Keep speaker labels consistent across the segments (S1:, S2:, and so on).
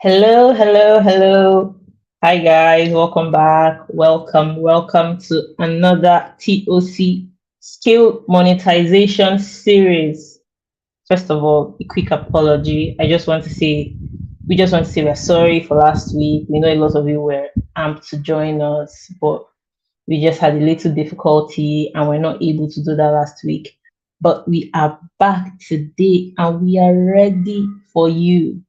S1: Hello, hello, hello. Hi guys, welcome back. Welcome to another TOC skill monetization series. First of all, a quick apology. We just want to say we're sorry for last week. We know a lot of you were amped to join us, but we just had a little difficulty and we're not able to do that last week. But we are back today and we are ready for you.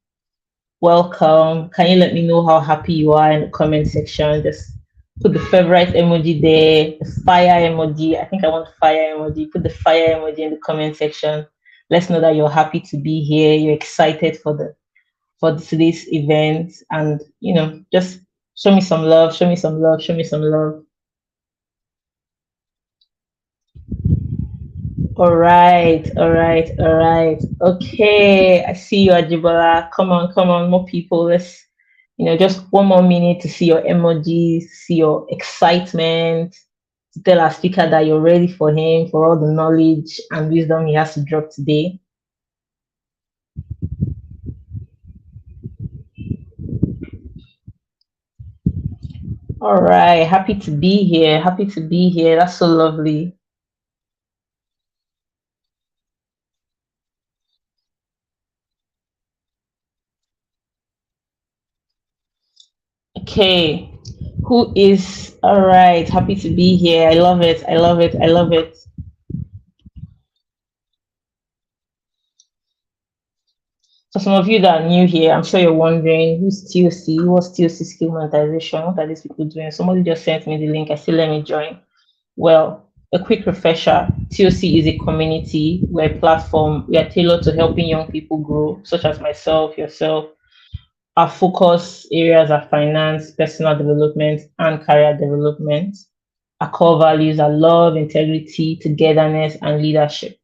S1: Welcome. Can you let me know how happy you are in the comment section? Just put the favorite emoji there, the fire emoji. I think I want fire emoji. Put the fire emoji in the comment section. Let's know that you're happy to be here. You're excited for today's event, and just show me some love. Show me some love. Show me some love. All right, all right, all right. Okay, I see you, Ajibola. Come on, more people. Let's, just one more minute to see your emojis, see your excitement, to tell our speaker that you're ready for him, for all the knowledge and wisdom he has to drop today. All right, happy to be here. Happy to be here. That's so lovely. Okay, who is all right? Happy to be here. I love it. I love it. I love it. For some of you that are new here, I'm sure you're wondering who's TOC, what's TOC skill monetization, what are these people doing? Somebody just sent me the link. I said, let me join. Well, a quick refresher, TOC is a community, we're a platform, we are tailored to helping young people grow, such as myself, yourself. Our focus areas are finance, personal development, and career development. Our core values are love, integrity, togetherness, and leadership.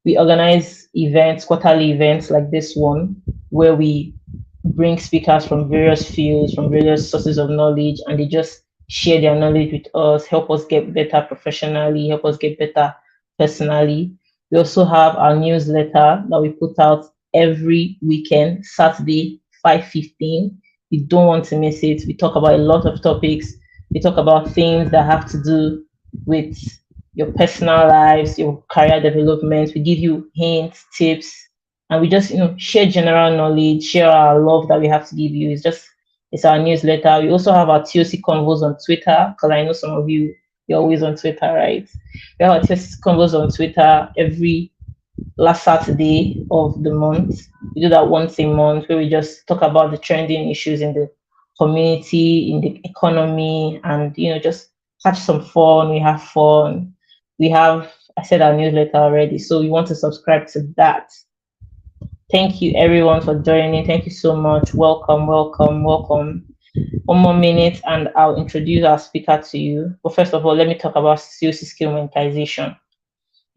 S1: We organize events, quarterly events like this one, where we bring speakers from various fields, from various sources of knowledge, and they just share their knowledge with us, help us get better professionally, help us get better personally. We also have our newsletter that we put out every weekend, Saturday, 5:15. You don't want to miss it. We talk about a lot of topics. We talk about things that have to do with your personal lives, your career development. We give you hints, tips, and we just share general knowledge, share our love that we have to give you. It's our newsletter. We also have our TOC convos on Twitter, because I know some of you're always on Twitter, right? We have our TOC convos on Twitter every last Saturday of the month. We do that once a month where we just talk about the trending issues in the community, in the economy, and just catch some fun. We have fun. We have, I said, our newsletter already, so you want to subscribe to that. Thank you everyone for joining. Thank you so much. Welcome, welcome, welcome. One more minute and I'll introduce our speaker to you. But first of all, let me talk about COC skill monetization.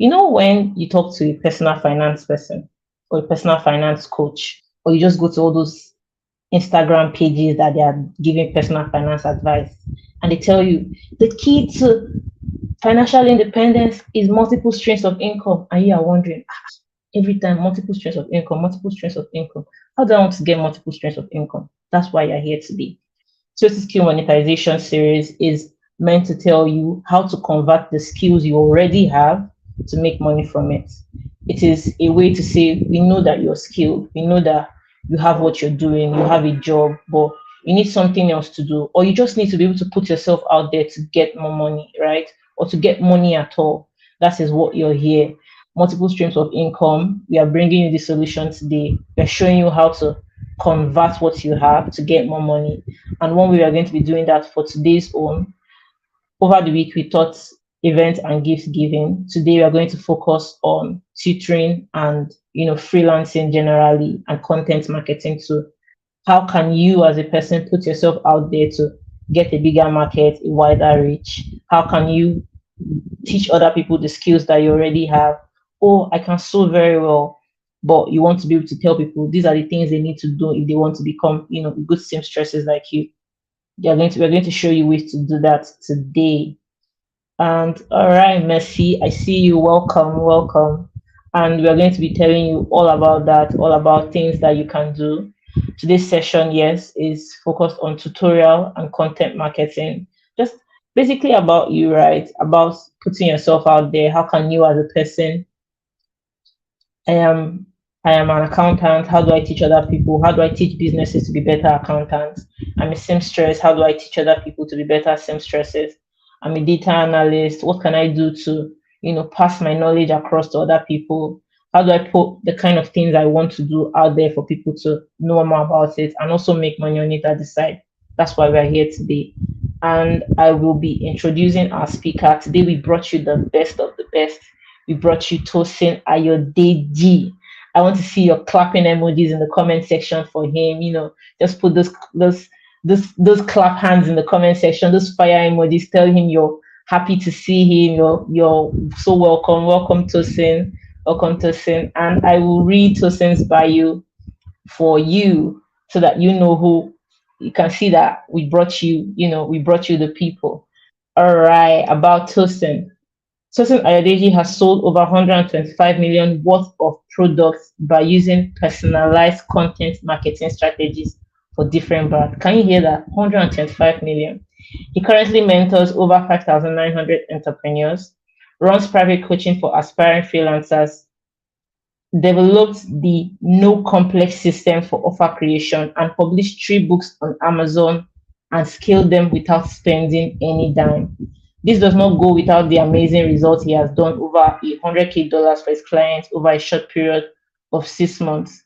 S1: When you talk to a personal finance person or a personal finance coach, or you just go to all those Instagram pages that they are giving personal finance advice, and they tell you the key to financial independence is multiple streams of income, and you are wondering, every time multiple streams of income, multiple streams of income. How do I want to get multiple streams of income? That's why you're here today. So this skill monetization series is meant to tell you how to convert the skills you already have to make money from it. It is a way to say, we know that you're skilled, we know that you have what you're doing, you have a job, but you need something else to do, or you just need to be able to put yourself out there to get more money, right? Or to get money at all. That is what you're here. Multiple streams of income. We are bringing you the solution today. We're showing you how to convert what you have to get more money. And one way we are going to be doing that for today's own, over the week, we taught event and gift giving. Today, we are going to focus on tutoring and freelancing generally and content marketing too. How can you, as a person, put yourself out there to get a bigger market, a wider reach? How can you teach other people the skills that you already have? Oh, I can sew very well, but you want to be able to tell people these are the things they need to do if they want to become, good seamstresses like you. We're going to show you ways to do that today. And all right, Messi, I see you. Welcome, welcome. And we are going to be telling you all about that, all about things that you can do. Today's session, yes, is focused on tutorial and content marketing. Just basically about you, right? About putting yourself out there. How can you as a person I am I am an accountant. How do I teach other people? How do I teach businesses to be better accountants? I'm a seamstress. How do I teach other people to be better seamstresses? I'm a data analyst. What can I do to, pass my knowledge across to other people? How do I put the kind of things I want to do out there for people to know more about it and also make money on it at the side? That's why we're here today. And I will be introducing our speaker. Today we brought you the best of the best. We brought you Tosin Ayodeji. I want to see your clapping emojis in the comment section for him. Just put those clap hands in the comment section, those fire emojis. Tell him you're happy to see him. You're so welcome. Welcome Tosin. Welcome Tosin. And I will read Tosin's bio for you so that you know who you can see that we brought you the people. All right, about Tosin. Tosin Ayodeji has sold over 125 million worth of products by using personalized content marketing strategies for different brands. Can you hear that? 125 million. He currently mentors over 5,900 entrepreneurs, runs private coaching for aspiring freelancers, developed the No Complex system for offer creation, and published 3 books on Amazon and scaled them without spending any dime. This does not go without the amazing results he has done over $100K for his clients over a short period of 6 months.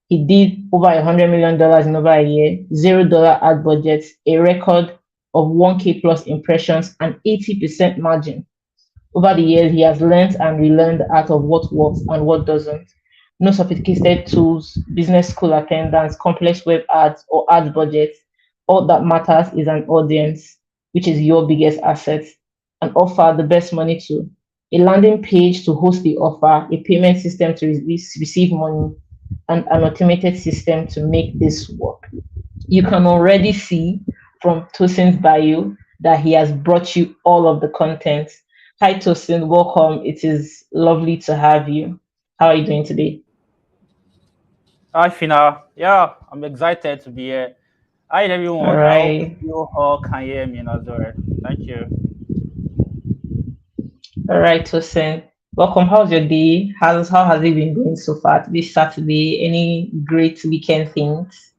S1: He did over $100 million in over a year, $0 ad budgets, a record of 1K plus impressions, and 80% margin. Over the years, he has learned and relearned the art of what works and what doesn't. No sophisticated tools, business school attendance, complex web ads, or ad budgets. All that matters is an audience, which is your biggest asset, an offer, the best money to, a landing page to host the offer, a payment system to receive money, and an automated system to make this work. You can already see from Tosin's bio that he has brought you all of the content. Hi, Tosin. Welcome. It is lovely to have you. How are you doing today?
S2: Hi, Fina. Yeah, I'm excited to be here. Hi,
S1: All
S2: everyone. I hope
S1: right.
S2: you all can hear me as well. Thank you.
S1: All right, Tosin. Welcome. How's your day? How has it been going so far this Saturday? Any great weekend things?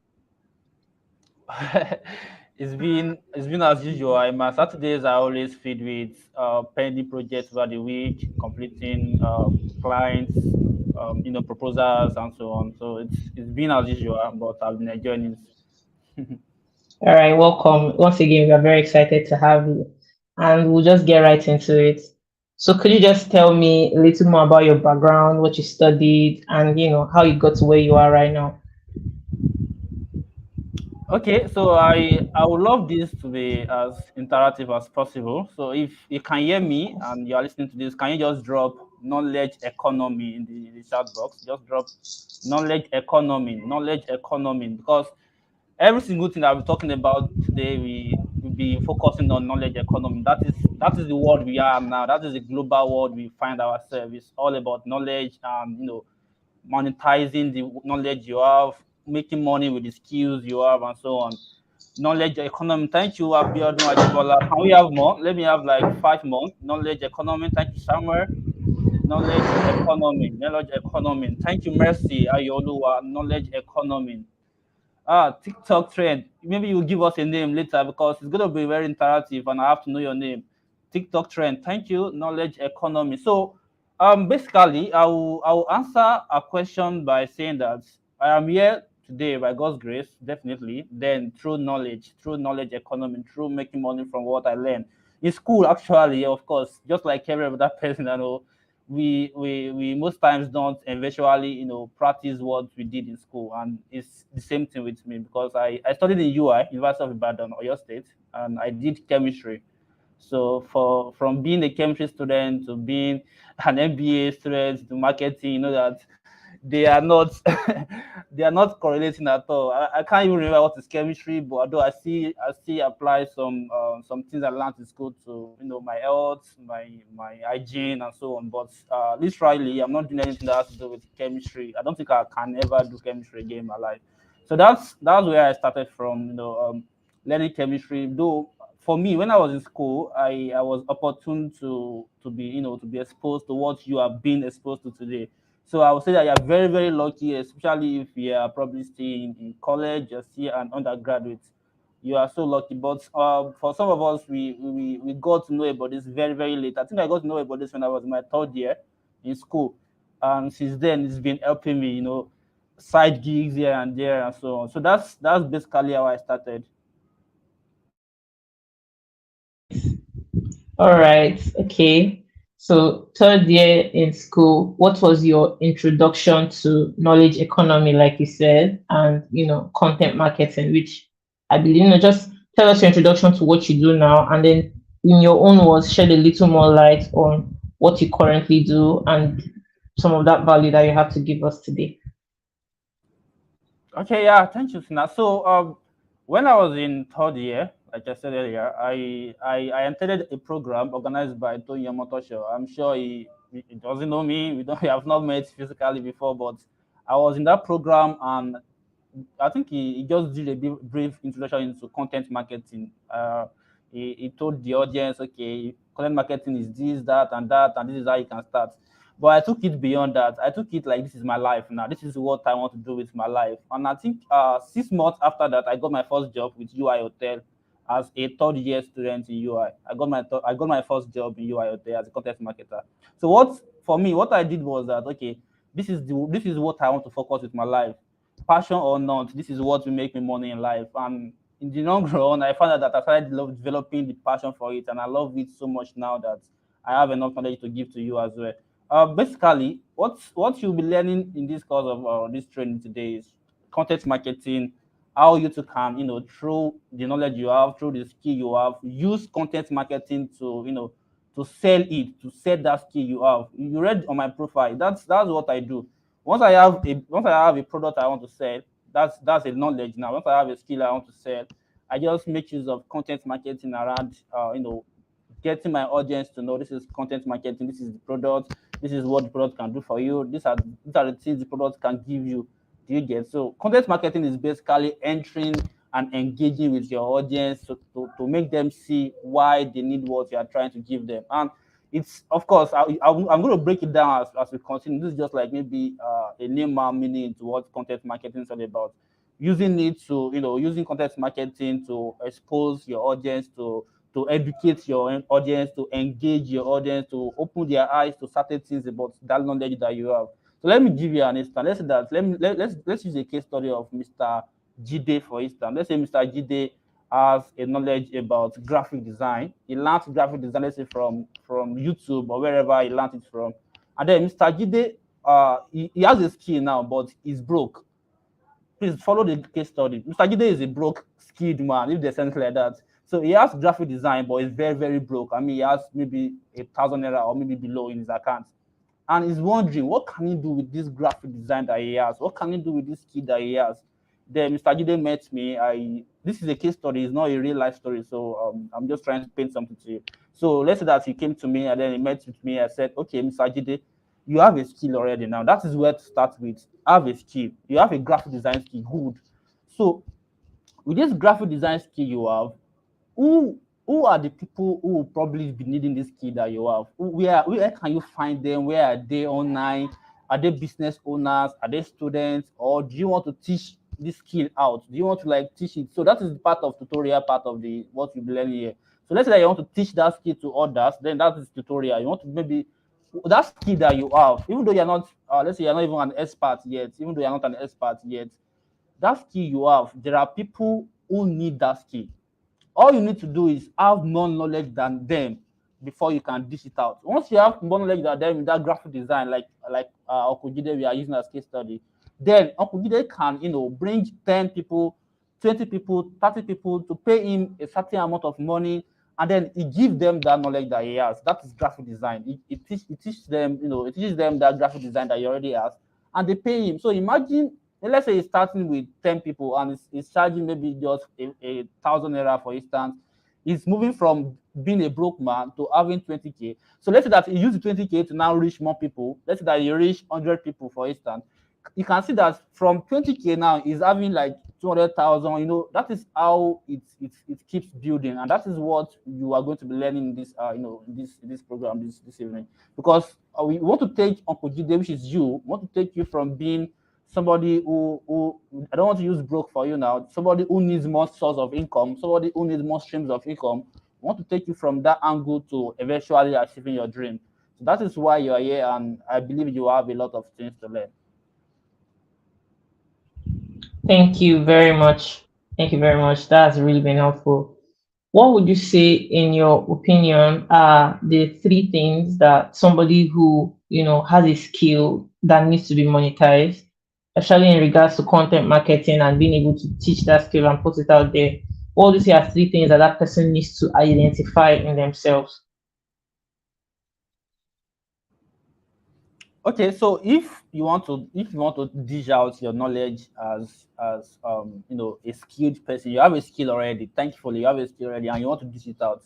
S2: It's been as usual. My Saturdays are always filled with pending projects over the week, completing clients, proposals and so on. So it's been as usual, but I've been enjoying it.
S1: All right, welcome. Once again, we are very excited to have you. And we'll just get right into it. So could you just tell me a little more about your background, what you studied, and how you got to where you are right now?
S2: Okay, so I would love this to be as interactive as possible. So if you can hear me and you are listening to this, can you just drop knowledge economy in the chat box? Just drop knowledge economy, because every single thing that we're talking about today, we will be focusing on knowledge economy. That is the world we are now. That is the global world we find ourselves. It's all about knowledge and monetizing the knowledge you have, making money with the skills you have, and so on. Knowledge economy. Thank you, Abiodun Ajibola. Can we have more? Let me have like 5 more. Knowledge economy. Thank you, Samuel. Knowledge economy. Knowledge economy. Thank you, Mercy Ayoluwa. Knowledge economy. TikTok trend. Maybe you give us a name later because it's gonna be very interactive and I have to know your name. TikTok trend. Thank you. Knowledge economy. So, basically, I will answer a question by saying that I am here today by God's grace, definitely. Then through knowledge economy, through making money from what I learned in school. Actually, of course, just like every other person I know, we most times don't eventually practice what we did in school, and it's the same thing with me because I studied in University of Ibadan, Oyo State, and I did chemistry. So from being a chemistry student to being an MBA student to marketing, that they are not they are not correlating at all. I can't even remember what is chemistry, but although I see apply some things I learned in school to my health, my hygiene and so on. But literally, I'm not doing anything that has to do with chemistry. I don't think I can ever do chemistry again in my life. So that's where I started from. Learning chemistry. Though for me, when I was in school, I was opportune to be exposed to what you are being exposed to today. So I would say that you're very, very lucky, especially if you are probably still in college, you're still an undergraduate. You are so lucky. But for some of us, we got to know about this very, very late. I think I got to know about this when I was in my third year in school. And since then, it's been helping me, side gigs here and there and so on. So that's basically how I started.
S1: All right. Okay. So third year in school, what was your introduction to knowledge economy, like you said, and content marketing, which I believe, just tell us your introduction to what you do now, and then in your own words, shed a little more light on what you currently do and some of that value that you have to give us today.
S2: Okay, yeah, thank you, Sina. So, when I was in third year, like I said earlier, I entered a program organized by Tony Yamotosho. I'm sure he doesn't know me. We have not met physically before, but I was in that program, and I think he just did a brief introduction into content marketing. He told the audience, okay, content marketing is this, that, and this is how you can start. But I took it beyond that. I took it like this is my life now. This is what I want to do with my life. And I think 6 months after that, I got my first job with UI Hotel as a third year student in UI. I got my first job in UI Hotel as a content marketer. So what I did was that, okay, this is what I want to focus with my life, passion or not. This is what will make me money in life. And in the long run, I found out that I started developing the passion for it, and I love it so much now that I have enough knowledge to give to you as well. Basically, what you'll be learning in this course of this training today is content marketing, how you to can, through the knowledge you have, through the skill you have, use content marketing to, to sell that skill you have. You read on my profile. That's what I do. Once I have a product I want to sell, that's a knowledge now. Once I have a skill I want to sell, I just make use of content marketing around, getting my audience to know this is content marketing, this is the product, this is what the product can do for you, these are the things the product can give you. Do you get? So content marketing is basically entering and engaging with your audience to make them see why they need what you are trying to give them. And it's, of course, I'm going to break it down as we continue. This is just like maybe a name and meaning to what content marketing is all about. Using content marketing to expose your audience, to educate your audience, to engage your audience, to open their eyes to certain things about that knowledge that you have. So let me give you an instance. Let's say that let's use a case study of Mr. Jide, for instance. Let's say Mr. Jide has a knowledge about graphic design. He learned graphic design, let's say from YouTube or wherever he learned it from. And then Mr. Jide, he has a skill now, but he's broke. Please follow the case study. Mr. Jide is a broke, skilled man, if there's anything like that. So he has graphic design, but he's very, very broke. I mean, he has maybe 1,000 naira or maybe below in his account. And he's wondering, what can he do with this graphic design that he has? What can he do with this skill that he has? Then Mr. Jide met me. This is a case story, it's not a real life story. So I'm just trying to paint something to you. So let's say that he came to me and then he met with me. I said, okay, Mr. Jide, you have a skill already now. That is where to start with. Have a skill. You have a graphic design skill. Good. So with this graphic design skill you have, who who are the people who will probably be needing this skill that you have? Where can you find them? Where are they online? Are they business owners? Are they students? Or do you want to teach this skill out? Do you want to like teach it? So that is part of tutorial, part of the what you'll be learning here. So let's say that you want to teach that skill to others, then that is tutorial. You want to maybe that skill that you have, even though you're not, let's say you're not even an expert yet, even though you're not an expert yet, that skill you have, there are people who need that skill. All you need to do is have more knowledge than them before you can dish it out. Once you have more knowledge than them in that graphic design, like Uncle Jide we are using as case study, then Uncle Jide can bring 10 people, 20 people, 30 people to pay him a certain amount of money, and then he gives them that knowledge that he has. That is graphic design. It teaches them, it teaches them that graphic design that he already has, and they pay him. So imagine, let's say he's starting with 10 people and he's charging maybe just a thousand naira, for instance. He's moving from being a broke man to having 20K. So let's say that he used the 20K to now reach more people. Let's say that he reach 100 people, for instance. You can see that from 20K now, he's having like 200,000. That is how it keeps building, and that is what you are going to be learning in this in this program this evening. Because we want to take Uncle Jide, which is you, want to take you from being somebody who I don't want to use broke for you now, somebody who needs more source of income, somebody who needs more streams of income. We want to take you from that angle to eventually achieving your dream. So that is why you are here, and I believe you have a lot of things to learn.
S1: Thank you very much. Thank you very much. That's really been helpful. What would you say, in your opinion, are the three things that somebody who, has a skill that needs to be monetized, especially in regards to content marketing and being able to teach that skill and put it out there? What would you say are three things that that person needs to identify in themselves?
S2: Okay, so if you want to dish out your knowledge as a skilled person, you have a skill already. Thankfully, you have a skill already, and you want to dish it out.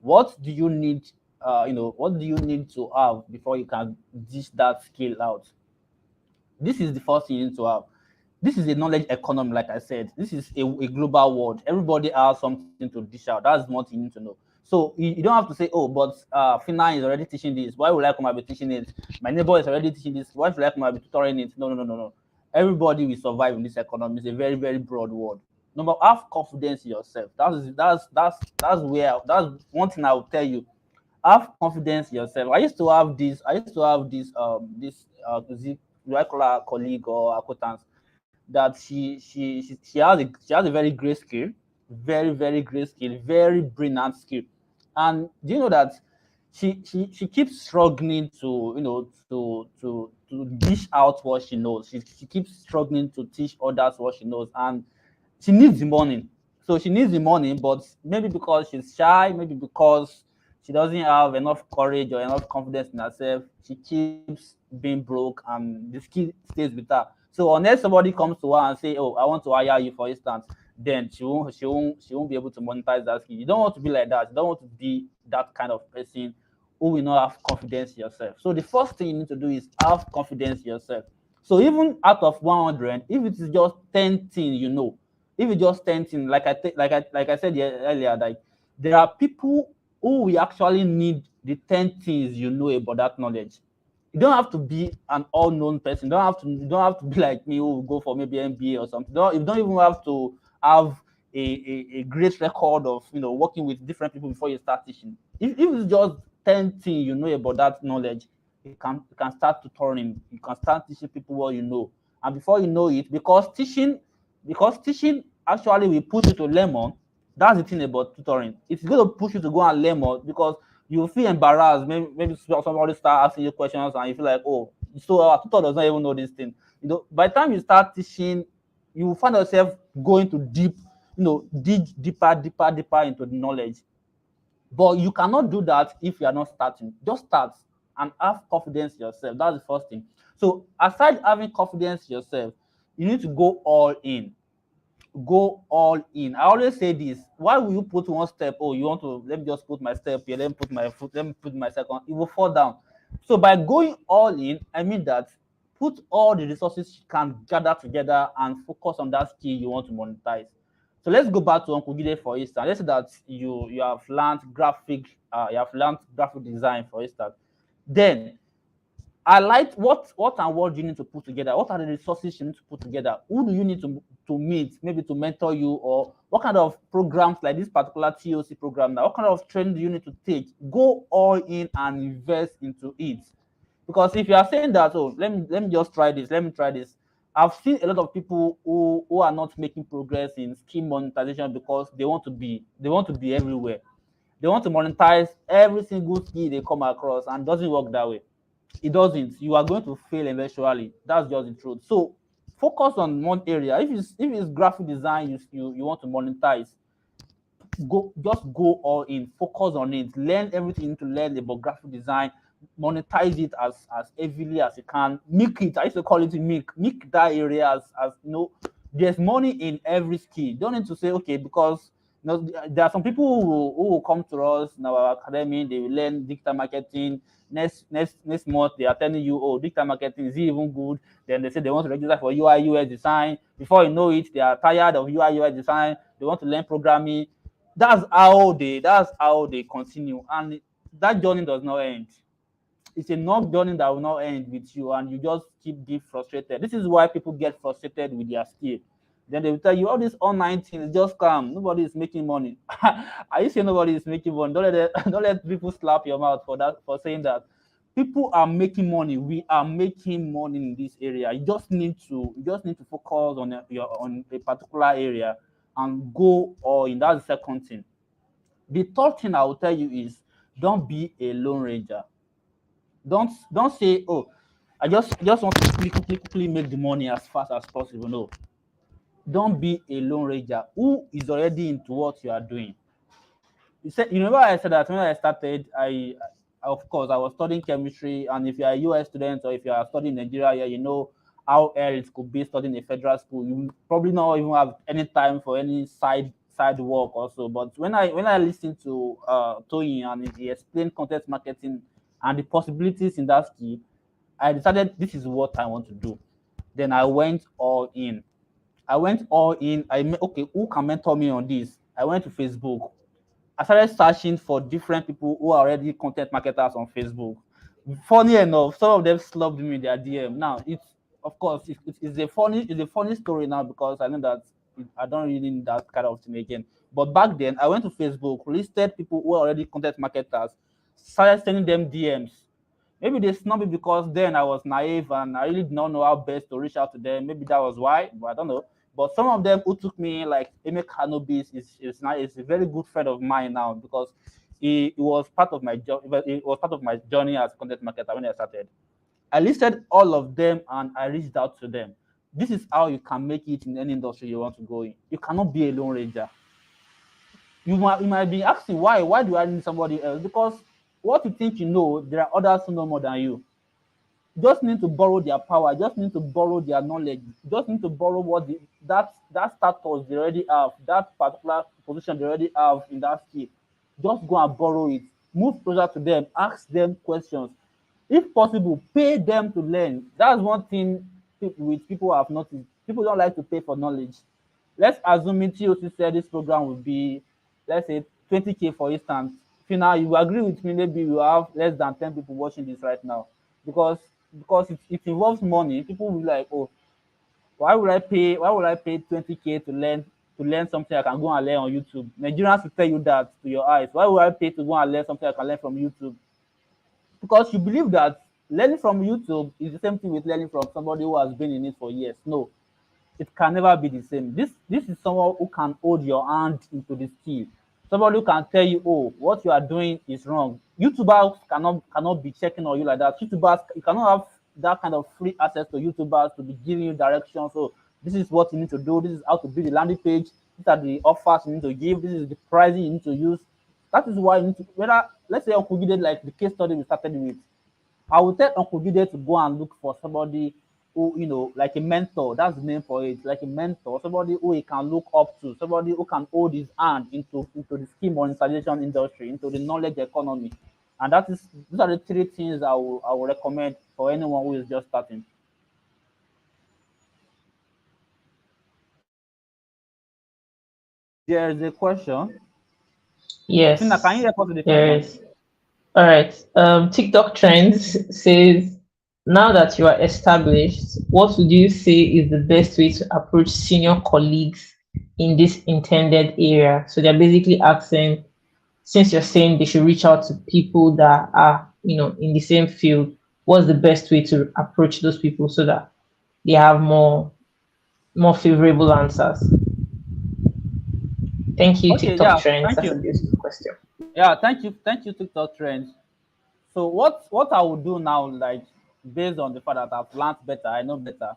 S2: What do you need? What do you need to have before you can dish that skill out? This is the first thing you need to have. This is a knowledge economy, like I said. This is a global world. Everybody has something to dish out. That's what you need to know. So you don't have to say, oh, but Fina is already teaching this. Why would I come and be teaching it? My neighbor is already teaching this. Why should I come and be tutoring it? No, no, no, no, no. Everybody will survive in this economy. It's a very, very broad world. Number, have confidence in yourself. That's one thing I will tell you. Have confidence in yourself. I used to have this regular colleague or acquaintance that she has a very great skill, very, very great skill, very brilliant skill. And do you know that she keeps struggling to dish out what she knows. She keeps struggling to teach others what she knows, and she needs the money. So she needs the money, but maybe because she's shy, maybe because she doesn't have enough courage or enough confidence in herself, she keeps being broke and the skill stays with her. So unless somebody comes to her and say, "Oh, I want to hire you," for instance, then she won't be able to monetize that skill. You don't want to be like that. You don't want to be that kind of person who will not have confidence in yourself. So the first thing you need to do is have confidence in yourself. So even out of 100, if it is just 10 things if it's just 10 things, like I said earlier, like there are people who will actually need the 10 things about that knowledge. You don't have to be an all-known person. You don't have to be like me who will go for maybe MBA or something. You don't even have to have a great record of working with different people before you start teaching. If it's just 10 things about that knowledge, you can start tutoring. You can start teaching people what you know. And before you know it, because teaching actually will push you to learn more. That's the thing about tutoring. It's going to push you to go and learn more because you feel embarrassed. Maybe somebody start asking you questions and you feel like, oh, so our tutor does not even know this thing. By the time you start teaching, you will find yourself going to dig deeper, deeper, deeper into the knowledge. But you cannot do that if you are not starting. Just start and have confidence in yourself. That's the first thing. So aside having confidence in yourself, you need to go all in. Go all in. I always say this. Why will you put one step? Oh, you want to let me just put my step here, let me put my foot, let me put my second. It will fall down. So by going all in, I mean that put all the resources you can gather together and focus on that skill you want to monetize. So let's go back to Uncle Gide for instance. Let's say that you have learned graphic design for instance. Then I like what and what do you need to put together? What are the resources you need to put together? Who do you need to meet, maybe to mentor you, or what kind of programs like this particular TOC program now? What kind of training do you need to take? Go all in and invest into it. Because if you are saying that, oh, let me just try this, let me try this. I've seen a lot of people who are not making progress in skill monetization because they want to be everywhere. They want to monetize every single skill they come across, and it doesn't work that way. It doesn't. You are going to fail eventually. That's just the truth. So focus on one area. If it's graphic design you want to monetize, go all in. Focus on it. Learn everything you need to learn about graphic design. monetize it as heavily as you can. Milk it. I used to call it milk that area as you know. There's money in every skill. You don't need to say okay because you know, there are some people who will come to us in our academy. They will learn digital marketing. Next month they are telling you, oh, digital marketing is it even good? Then they say they want to register for UI UX design. Before you know it, they are tired of UI UX design. They want to learn programming. That's how they continue, and that journey does not end. It's a long journey that will not end with you, and you just keep being frustrated. This is why people get frustrated with their skill. Then they will tell you all these online things just come. Nobody is making money. Are you saying nobody is making money? Don't let people slap your mouth for that for saying that. People are making money. We are making money in this area. You just need to focus on a particular area and go all in. That's the second thing. The third thing I will tell you is don't be a lone ranger. Don't say, oh, I just want to quickly make the money as fast as possible. No, don't be a lone ranger who is already into what you are doing. You remember I said that when I started, of course I was studying chemistry, and if you are a US student or if you are studying in Nigeria, yeah, you know how hell it could be studying in a federal school. You probably not even have any time for any side work also. But when I listened to Toyin and he explained content marketing and the possibilities in that skill, I decided this is what I want to do. Then I went all in. Okay, who can mentor me on this? I went to Facebook. I started searching for different people who are already content marketers on Facebook. Funny enough, some of them slubbed me in their DM. Now it's of course it's a funny story now because I know that I don't really need that kind of thing again. But back then I went to Facebook, listed people who are already content marketers, started sending them DMs. Maybe they snubbed me because then I was naive and I really did not know how best to reach out to them. Maybe that was why, but I don't know. But some of them who took me, like Eme Canobis, is a very good friend of mine now because he was part of my job. It was part of my journey as a content marketer when I started. I listed all of them and I reached out to them. This is how you can make it in any industry you want to go in. You cannot be a lone ranger. You might be asking why do I need somebody else? Because what you think you know, there are others who know more than you. Just need to borrow their power, just need to borrow their knowledge, just need to borrow that status they already have, that particular position they already have in that skill. Just go and borrow it. Move closer to them, ask them questions. If possible, pay them to learn. That's one thing people have noticed. People don't like to pay for knowledge. Let's assume TOC said this program will be, let's say, 20K for instance. If now you agree with me, maybe you have less than 10 people watching this right now. Because it involves money, people will be like, oh, why would I pay 20K to learn something I can go and learn on YouTube? Nigerians will tell you that to your eyes. Why would I pay to go and learn something I can learn from YouTube? Because you believe that learning from YouTube is the same thing with learning from somebody who has been in it for years. No, it can never be the same. This is someone who can hold your hand into the skill. Somebody who can tell you, oh, what you are doing is wrong. YouTubers cannot be checking on you like that. YouTubers, you cannot have that kind of free access to YouTubers to be giving you directions. So this is what you need to do. This is how to build a landing page. These are the offers you need to give. This is the pricing you need to use. That is why you need to, whether let's say Uncle Gide, like the case study we started with, I would tell Uncle Gide to go and look for somebody who, like a mentor. That's the name for it, like a mentor, somebody who he can look up to, somebody who can hold his hand into the skill monetization industry, into the knowledge economy. And these are the three things I will recommend for anyone who is just starting. There is a question. Tina, can you
S1: Yes,
S2: respond to the
S1: there
S2: question?
S1: is. All right. TikTok trends says now that you are established, what would you say is the best way to approach senior colleagues in this intended area? So they're basically asking, since you're saying they should reach out to people that are, in the same field, what's the best way to approach those people so that they have more favorable answers? Thank you,
S2: Okay,
S1: TikTok
S2: yeah,
S1: trends.
S2: thank
S1: That's a
S2: you.
S1: beautiful question.
S2: Yeah, thank you, TikTok trends. So what I would do now, like based on the fact that I've learned better, I know better.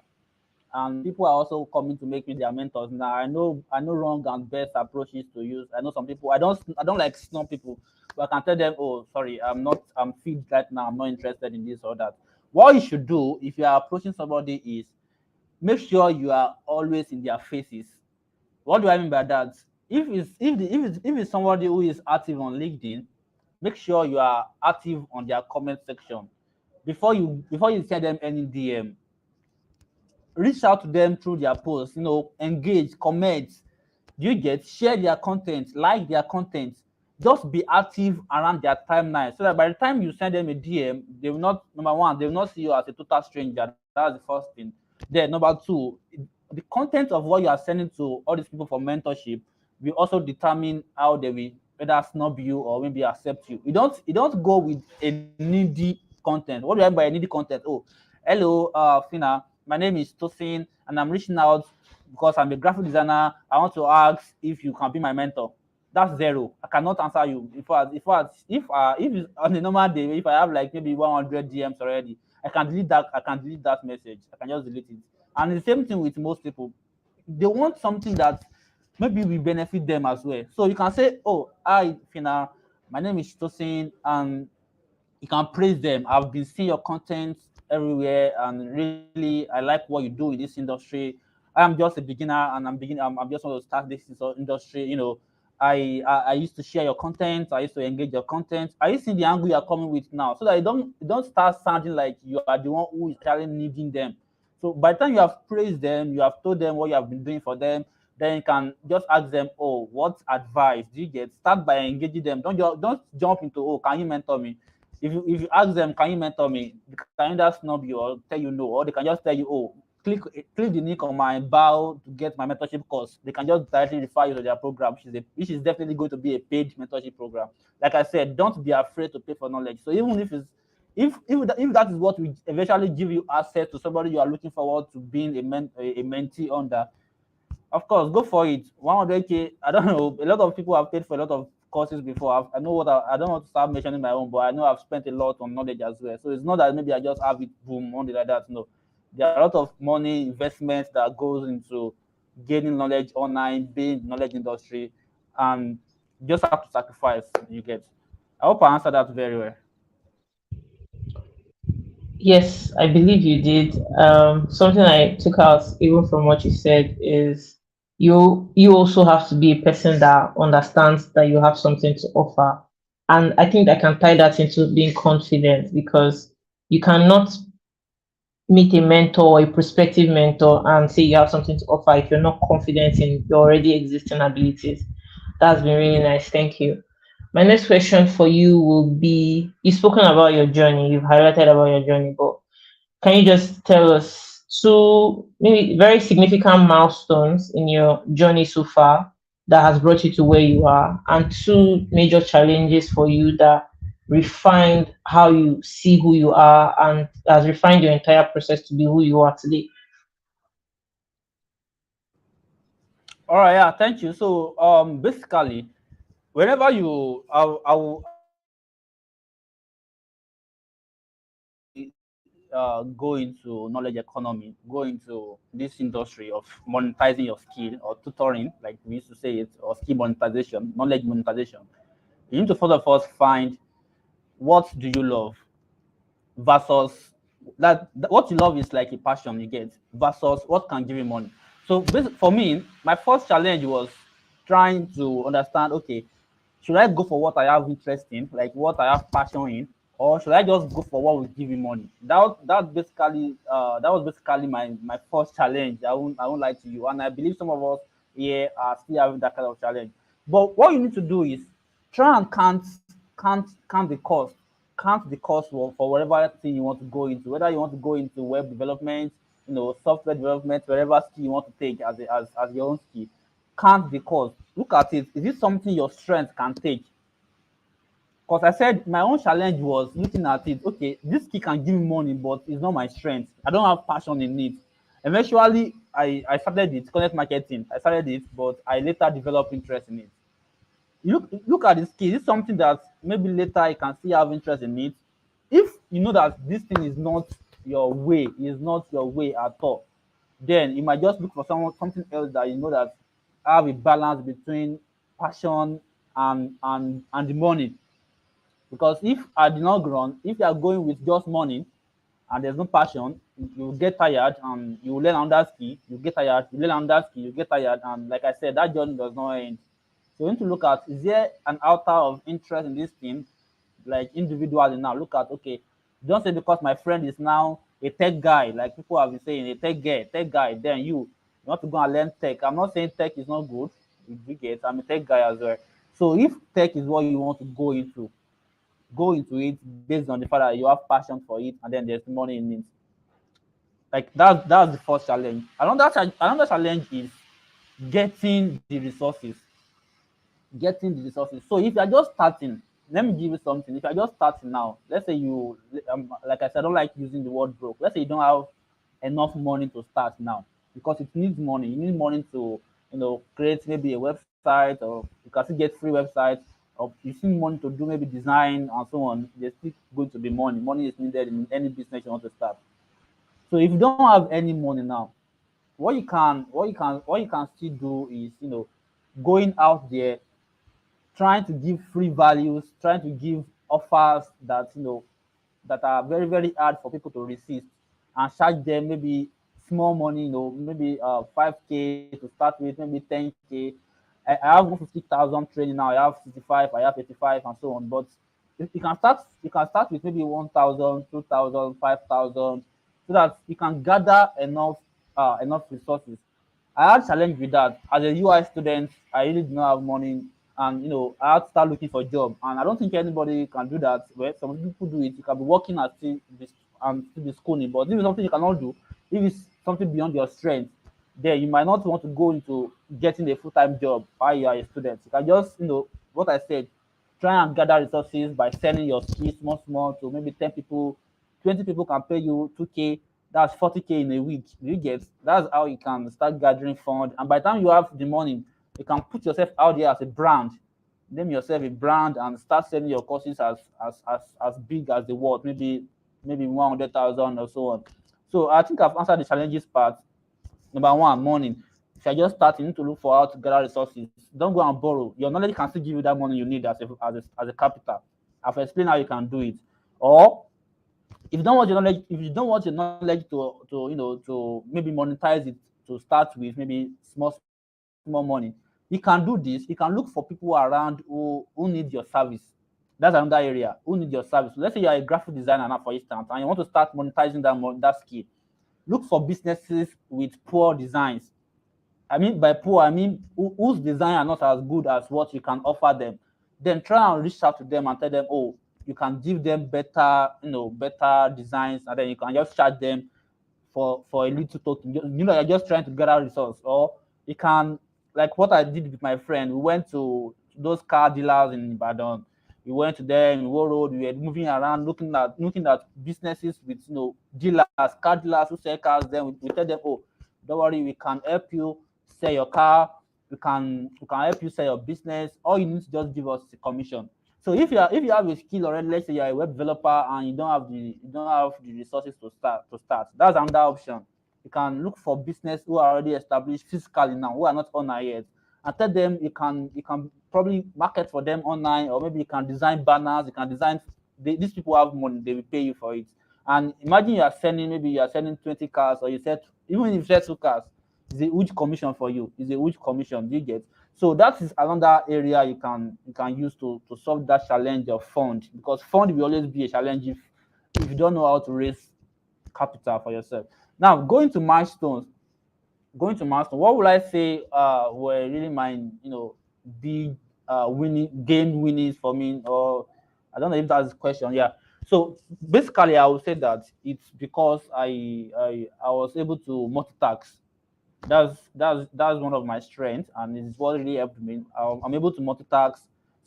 S2: and people are also coming to make me their mentors now. I know wrong and best approaches to use. I know some people I don't like snub people, but I can tell them, oh, sorry, I'm feed right now. I'm not interested in this or that. What you should do if you are approaching somebody is make sure you are always in their faces. What do I mean by that? If it's somebody who is active on LinkedIn, make sure you are active on their comment section before you send them any DM. Reach out to them through their posts, engage, comment. Do you get share their content, like their content? Just be active around their timeline so that by the time you send them a DM, they will not number one, they will not see you as a total stranger. That's the first thing. Then number two, the content of what you are sending to all these people for mentorship will also determine how they will either snub you or maybe accept you. You don't go with a needy content. What do I mean by a needy content? Oh, hello, Fina. My name is Tosin, and I'm reaching out because I'm a graphic designer. I want to ask if you can be my mentor. That's zero. I cannot answer you. If it's on a normal day, if I have like maybe 100 DMs already, I can delete that. I can delete that message. I can just delete it. And the same thing with most people. They want something that maybe will benefit them as well. So you can say, "Oh, hi, Fina. My name is Tosin, and you can praise them. I've been seeing your content everywhere, and really, I like what you do in this industry. I'm just a beginner, and I'm just want to start this industry. I used to share your content. I used to engage your content. Are you seeing the angle you are coming with now? So that you don't start sounding like you are the one who is carrying needing them. So by the time you have praised them, you have told them what you have been doing for them, then you can just ask them, oh, what advice do you get? Start by engaging them. Don't jump into, oh, can you mentor me? If you ask them, can you mentor me? They can either snub you or tell you no, or they can just tell you, oh, click the link on my bio to get my mentorship course. They can just directly refer you to their program, which is definitely going to be a paid mentorship program. Like I said, don't be afraid to pay for knowledge. So even if that is what will eventually give you access to somebody you are looking forward to being a mentee under, of course, go for it. 100K. I don't know. A lot of people have paid for a lot of courses before. I know I don't want to start mentioning my own, but I know I've spent a lot on knowledge as well. So it's not that maybe I just have it boom one day like that. No, there are a lot of money investments that goes into gaining knowledge online, being in the knowledge industry, and you just have to sacrifice. You get. I hope I answered that very well.
S1: Yes, I believe you did. Something I took out even from what you said is you also have to be a person that understands that you have something to offer. And I think I can tie that into being confident because you cannot meet a mentor or a prospective mentor and say you have something to offer if you're not confident in your already existing abilities. That's been really nice. Thank you. My next question for you will be you've spoken about your journey, you've highlighted about your journey, but can you just tell us two maybe very significant milestones in your journey so far that has brought you to where you are, and two major challenges for you that refined how you see who you are and has refined your entire process to be who you are today?
S2: All right, yeah, thank you. So, basically, whenever you, go into knowledge economy, go into this industry of monetizing your skill or tutoring, like we used to say it, or skill monetization, knowledge monetization. You need to first of all find what do you love versus that what you love is like a passion you get versus what can give you money. So for me, my first challenge was trying to understand, okay, should I go for what I have interest in, like what I have passion in, or should I just go for what will give me money? That was basically my first challenge. I won't lie to you, and I believe some of us here are still having that kind of challenge. But what you need to do is try and count the cost, count the cost for whatever thing you want to go into, whether you want to go into web development, software development, whatever skill you want to take as your own skill. Count the cost. Look at it. Is it something your strength can take? Because I said my own challenge was looking at it. Okay, this skill can give me money, but it's not my strength. I don't have passion in it. Eventually, I started it, connect marketing. I started it, but I later developed interest in it. You look at the skill. It's something that maybe later you can still have interest in it. If you know that this thing is not your way at all, then you might just look for something else that you know that have a balance between passion and the money. Because if at the long run, if you are going with just money and there's no passion, you will get tired and you will learn another skill, you get tired, you learn another skill, you get tired, and like I said, that journey does not end. So you need to look at, is there an altar of interest in this thing, like individually now. Look at, okay, don't say because my friend is now a tech guy, like people have been saying, a tech guy, then you want to go and learn tech. I'm not saying tech is not good, you get, I'm a tech guy as well. So if tech is what you want to go into it based on the fact that you have passion for it and then there's money in it. Like that's the first challenge. Another challenge is getting the resources. Getting the resources. So if you're just starting, let me give you something. If you're just starting now, let's say you, like I said, I don't like using the word broke. Let's say you don't have enough money to start now because it needs money. You need money to, create maybe a website, or you can still get free websites, or you need money to do maybe design and so on. There's still going to be money. Money is needed in any business you want to start. So if you don't have any money now, what you can still do is, going out there, trying to give free values, trying to give offers that, that are very, very hard for people to resist, and charge them maybe small money, maybe 5K to start with, maybe 10K. I have 150,000 training now. I have 65, I have 85, and so on. But you can start with maybe 1,000, 2,000, 5,000, so that you can gather enough resources. I had challenge with that. As a UI student, I really did not have money, and I had to start looking for a job. And I don't think anybody can do that. Well, some people do it. You can be working at still be schooling, but this is something you cannot do. If it's something beyond your strength, then you might not want to go into getting a full-time job while you are a student. You can just, what I said, try and gather resources by selling your skills small, small to maybe 10 people. 20 people can pay you 2K. That's 40K in a week. You get, that's how you can start gathering fund. And by the time you have the money, you can put yourself out there as a brand, name yourself a brand, and start selling your courses as big as the world, maybe 100,000 or so on. So I think I've answered the challenges part. Number one, money. If you're just starting, you need to look for how to gather resources. Don't go and borrow. Your knowledge can still give you that money you need as a capital. I've explained how you can do it. Or if you don't want your knowledge to maybe monetize it, to start with maybe small money, you can do this. You can look for people around who need your service. That's another area. Who need your service? So let's say you're a graphic designer now, for instance, and you want to start monetizing that skill. Look for businesses with poor designs. I mean by poor, I mean whose design are not as good as what you can offer them. Then try and reach out to them and tell them, oh, you can give them better designs, and then you can just charge them for a little token. You're just trying to gather resource. Or you can, like what I did with my friend. We went to those car dealers in Ibadan. We went to them in War Road. We were moving around, looking at businesses with car dealers who sell cars. Then we tell them, oh, don't worry, we can help you sell your car. We can help you sell your business. All you need to just give us a commission. So if you have a skill already, let's say you're a web developer and you don't have the resources to start. That's another option. You can look for business who are already established physically now, who are not online yet, and tell them you can probably market for them online, or maybe you can design banners. You can design. These people have money; they will pay you for it. And imagine you are selling 20 cars, or even if you sell 2 cars, it's a huge commission for you. It's a huge commission. Do you get? So that is another area you can use to solve that challenge of fund, because fund will always be a challenge if you don't know how to raise capital for yourself. Now going to milestone, what would I say were really my big winning game winnings for me? Or I don't know if that's the question. Yeah. So basically, I would say that it's because I was able to multitask. That's one of my strengths, and it's what really helped me. I'm able to multitask.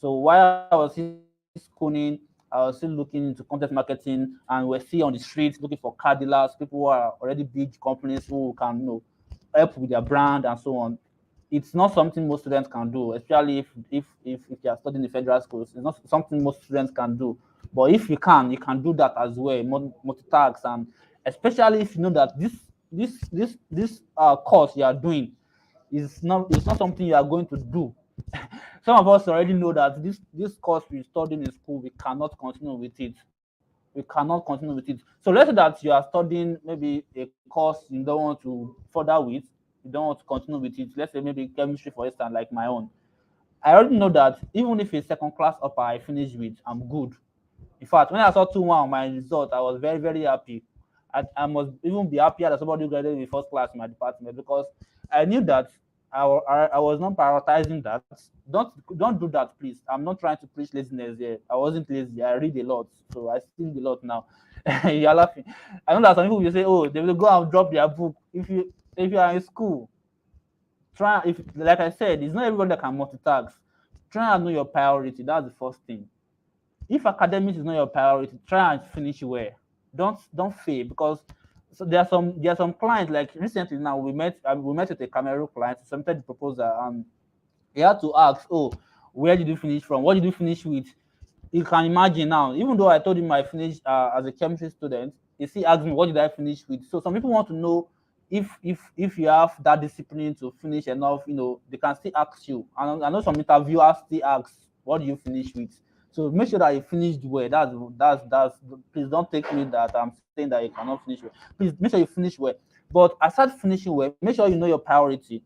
S2: So while I was still schooling, I was still looking into content marketing, and we're still on the streets looking for car dealers, people who are already big companies who can help with their brand and so on. It's not something most students can do, especially if you are studying in federal schools. It's not something most students can do. But if you can do that as well, multitask, and especially if you know that this this course you are doing is not something you are going to do. Some of us already know that this course we studied in school, we cannot continue with it. We cannot continue with it. So let's say that you are studying maybe a course you don't want to further with, you don't want to continue with it. Let's say maybe chemistry, for instance, like my own. I already know that even if it's second class upper I finish with, I'm good. In fact, when I saw 2-1 on my result, I was very, very happy. I must even be happier that somebody who graduated with first class in my department, because I knew that I was not prioritizing that. Don't do that, please. I'm not trying to preach laziness here. I wasn't lazy. I read a lot, so I still read a lot now. You're laughing. I know that some people will say, "Oh, they will go and drop their book." If you are in school, try, if like I said, it's not everybody that can multitask. Try and know your priority. That's the first thing. If academics is not your priority, try and finish well. Don't fail, because so there are some clients, like recently now we met with a Cameroon client, submitted the proposal, and he had to ask, oh, where did you finish from? What did you finish with? You can imagine now, even though I told him I finished as a chemistry student, he still asked me what did I finish with. So some people want to know if you have that discipline to finish enough, they can still ask you. And I know some interviewers still ask, what do you finish with? So make sure that you finished well. That's please don't take me that I'm saying that you cannot finish well. Please make sure you finish well. But aside finishing well, make sure you know your priority.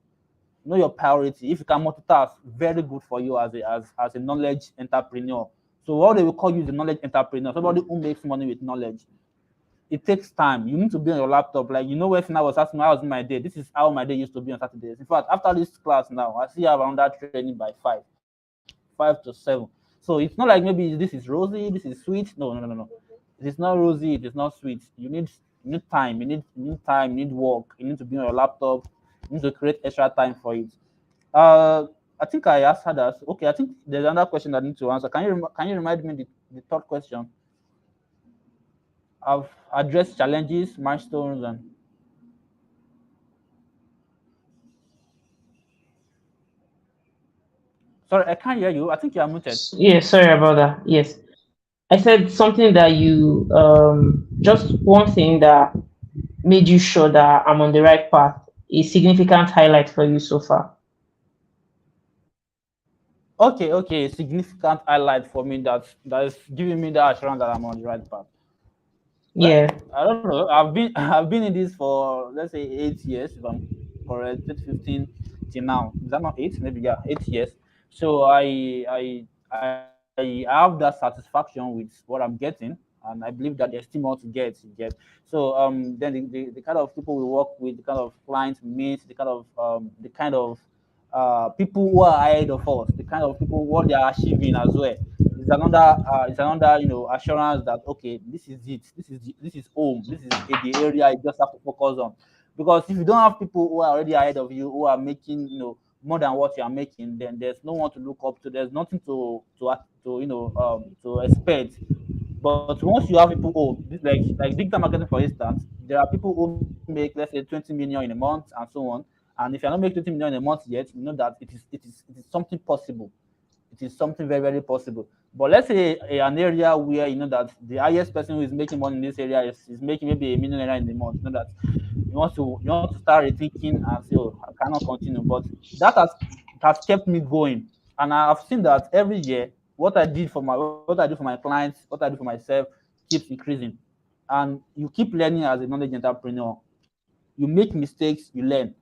S2: Know your priority. If you can multitask, very good for you as a knowledge entrepreneur. So what they will call you is a knowledge entrepreneur, somebody who makes money with knowledge. It takes time. You need to be on your laptop. Like, when I was asking how was my day, this is how my day used to be on Saturdays. In fact, after this class now, I still have another training by 5 to 7. So it's not like maybe this is rosy, this is sweet. No, no, no, no, no. It is not rosy, it is not sweet. You need time, you need work, you need to be on your laptop, you need to create extra time for it. I think I asked her that. Okay, I think there's another question that I need to answer. Can you remind me the third question? I've addressed challenges, milestones, and sorry, I can't hear you. I think you are muted.
S1: Yeah, sorry about that. Yes. I said something that you just one thing that made you sure that I'm on the right path, a significant highlight for you so far.
S2: Okay. Significant highlight for me that is giving me the assurance that I'm on the right path. Well,
S1: Yeah.
S2: I don't know. I've been in this for, let's say, 8 years, if I'm correct, 2015 till now. Is that not 8? Maybe, yeah, 8 years. So I have that satisfaction with what I'm getting, and I believe that there's still more to get. So then the kind of people we work with, the kind of clients we meet, the kind of people who are ahead of us, the kind of people what they are achieving as well. It's another assurance that, okay, this is it. This is home. This is the area you just have to focus on. Because if you don't have people who are already ahead of you, who are making more than what you are making, then there's no one to look up to. There's nothing to expect. But once you have people, like digital marketing, for instance, there are people who make, let's say, 20 million in a month and so on. And if you're not making 20 million in a month yet, you know that it is something possible. It is something very, very possible. But let's say an area where you know that the highest person who is making money in this area is making maybe a million naira in a month. You know that you want to start rethinking and say, oh, I cannot continue. But that has kept me going, and I've seen that every year what I do for my clients, what I do for myself keeps increasing, and you keep learning as a knowledge entrepreneur. You make mistakes, you learn.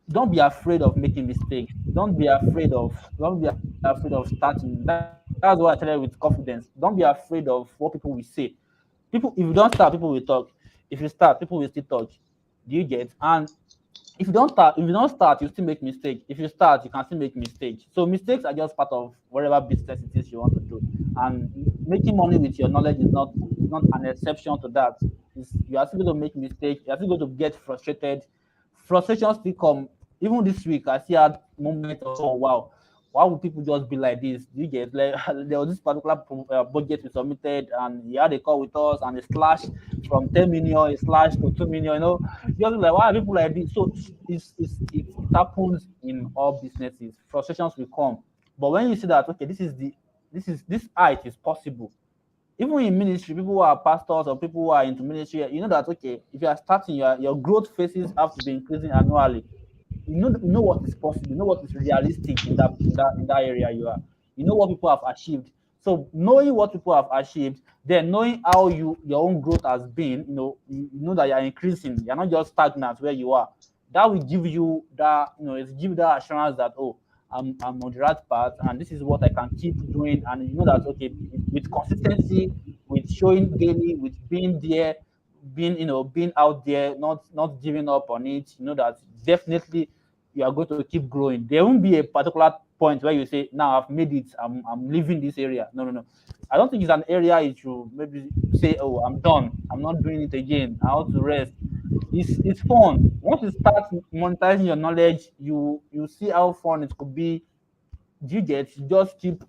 S2: Don't be afraid of making mistakes. Don't be afraid of starting. That's why I tell you with confidence. Don't be afraid of what people will say. People, if you don't start, people will talk. If you start, people will still talk. Do you get? And if you don't start, you still make mistakes. If you start, you can still make mistakes. So mistakes are just part of whatever business it is you want to do. And making money with your knowledge is not an exception to that. You are still going to make mistakes. You are still going to get frustrated. Frustration still come. Even this week, I still had moments of, oh wow, why would people just be like this? Do you get, like, there was this particular budget we submitted, and he had a call with us, and it slashed from 10 million, it slashed to 2 million. Just like, why are people like this? So it happens in all businesses. Frustrations will come, but when you see that, okay, this height is possible, Even in ministry, people who are pastors or people who are into ministry, you know that okay, if you are starting, your growth phases have to be increasing annually. You know what is possible, you know what is realistic in that area you are. You know what people have achieved. So knowing what people have achieved, then knowing how your own growth has been, you know that you are increasing. You're not just stagnant where you are. That will give you that, it's give that assurance that, oh, I'm on the right path, and this is what I can keep doing. And you know that okay, with consistency, with showing daily, with being there, being out there, not giving up on it, you know that definitely you are going to keep growing. There won't be a particular point where you say, now I've made it, I'm leaving this area. No, no, no. I don't think it's an area you should maybe say, oh, I'm done, I'm not doing it again, I want to rest. It's fun. Once you start monetizing your knowledge, you see how fun it could be. You get, just keep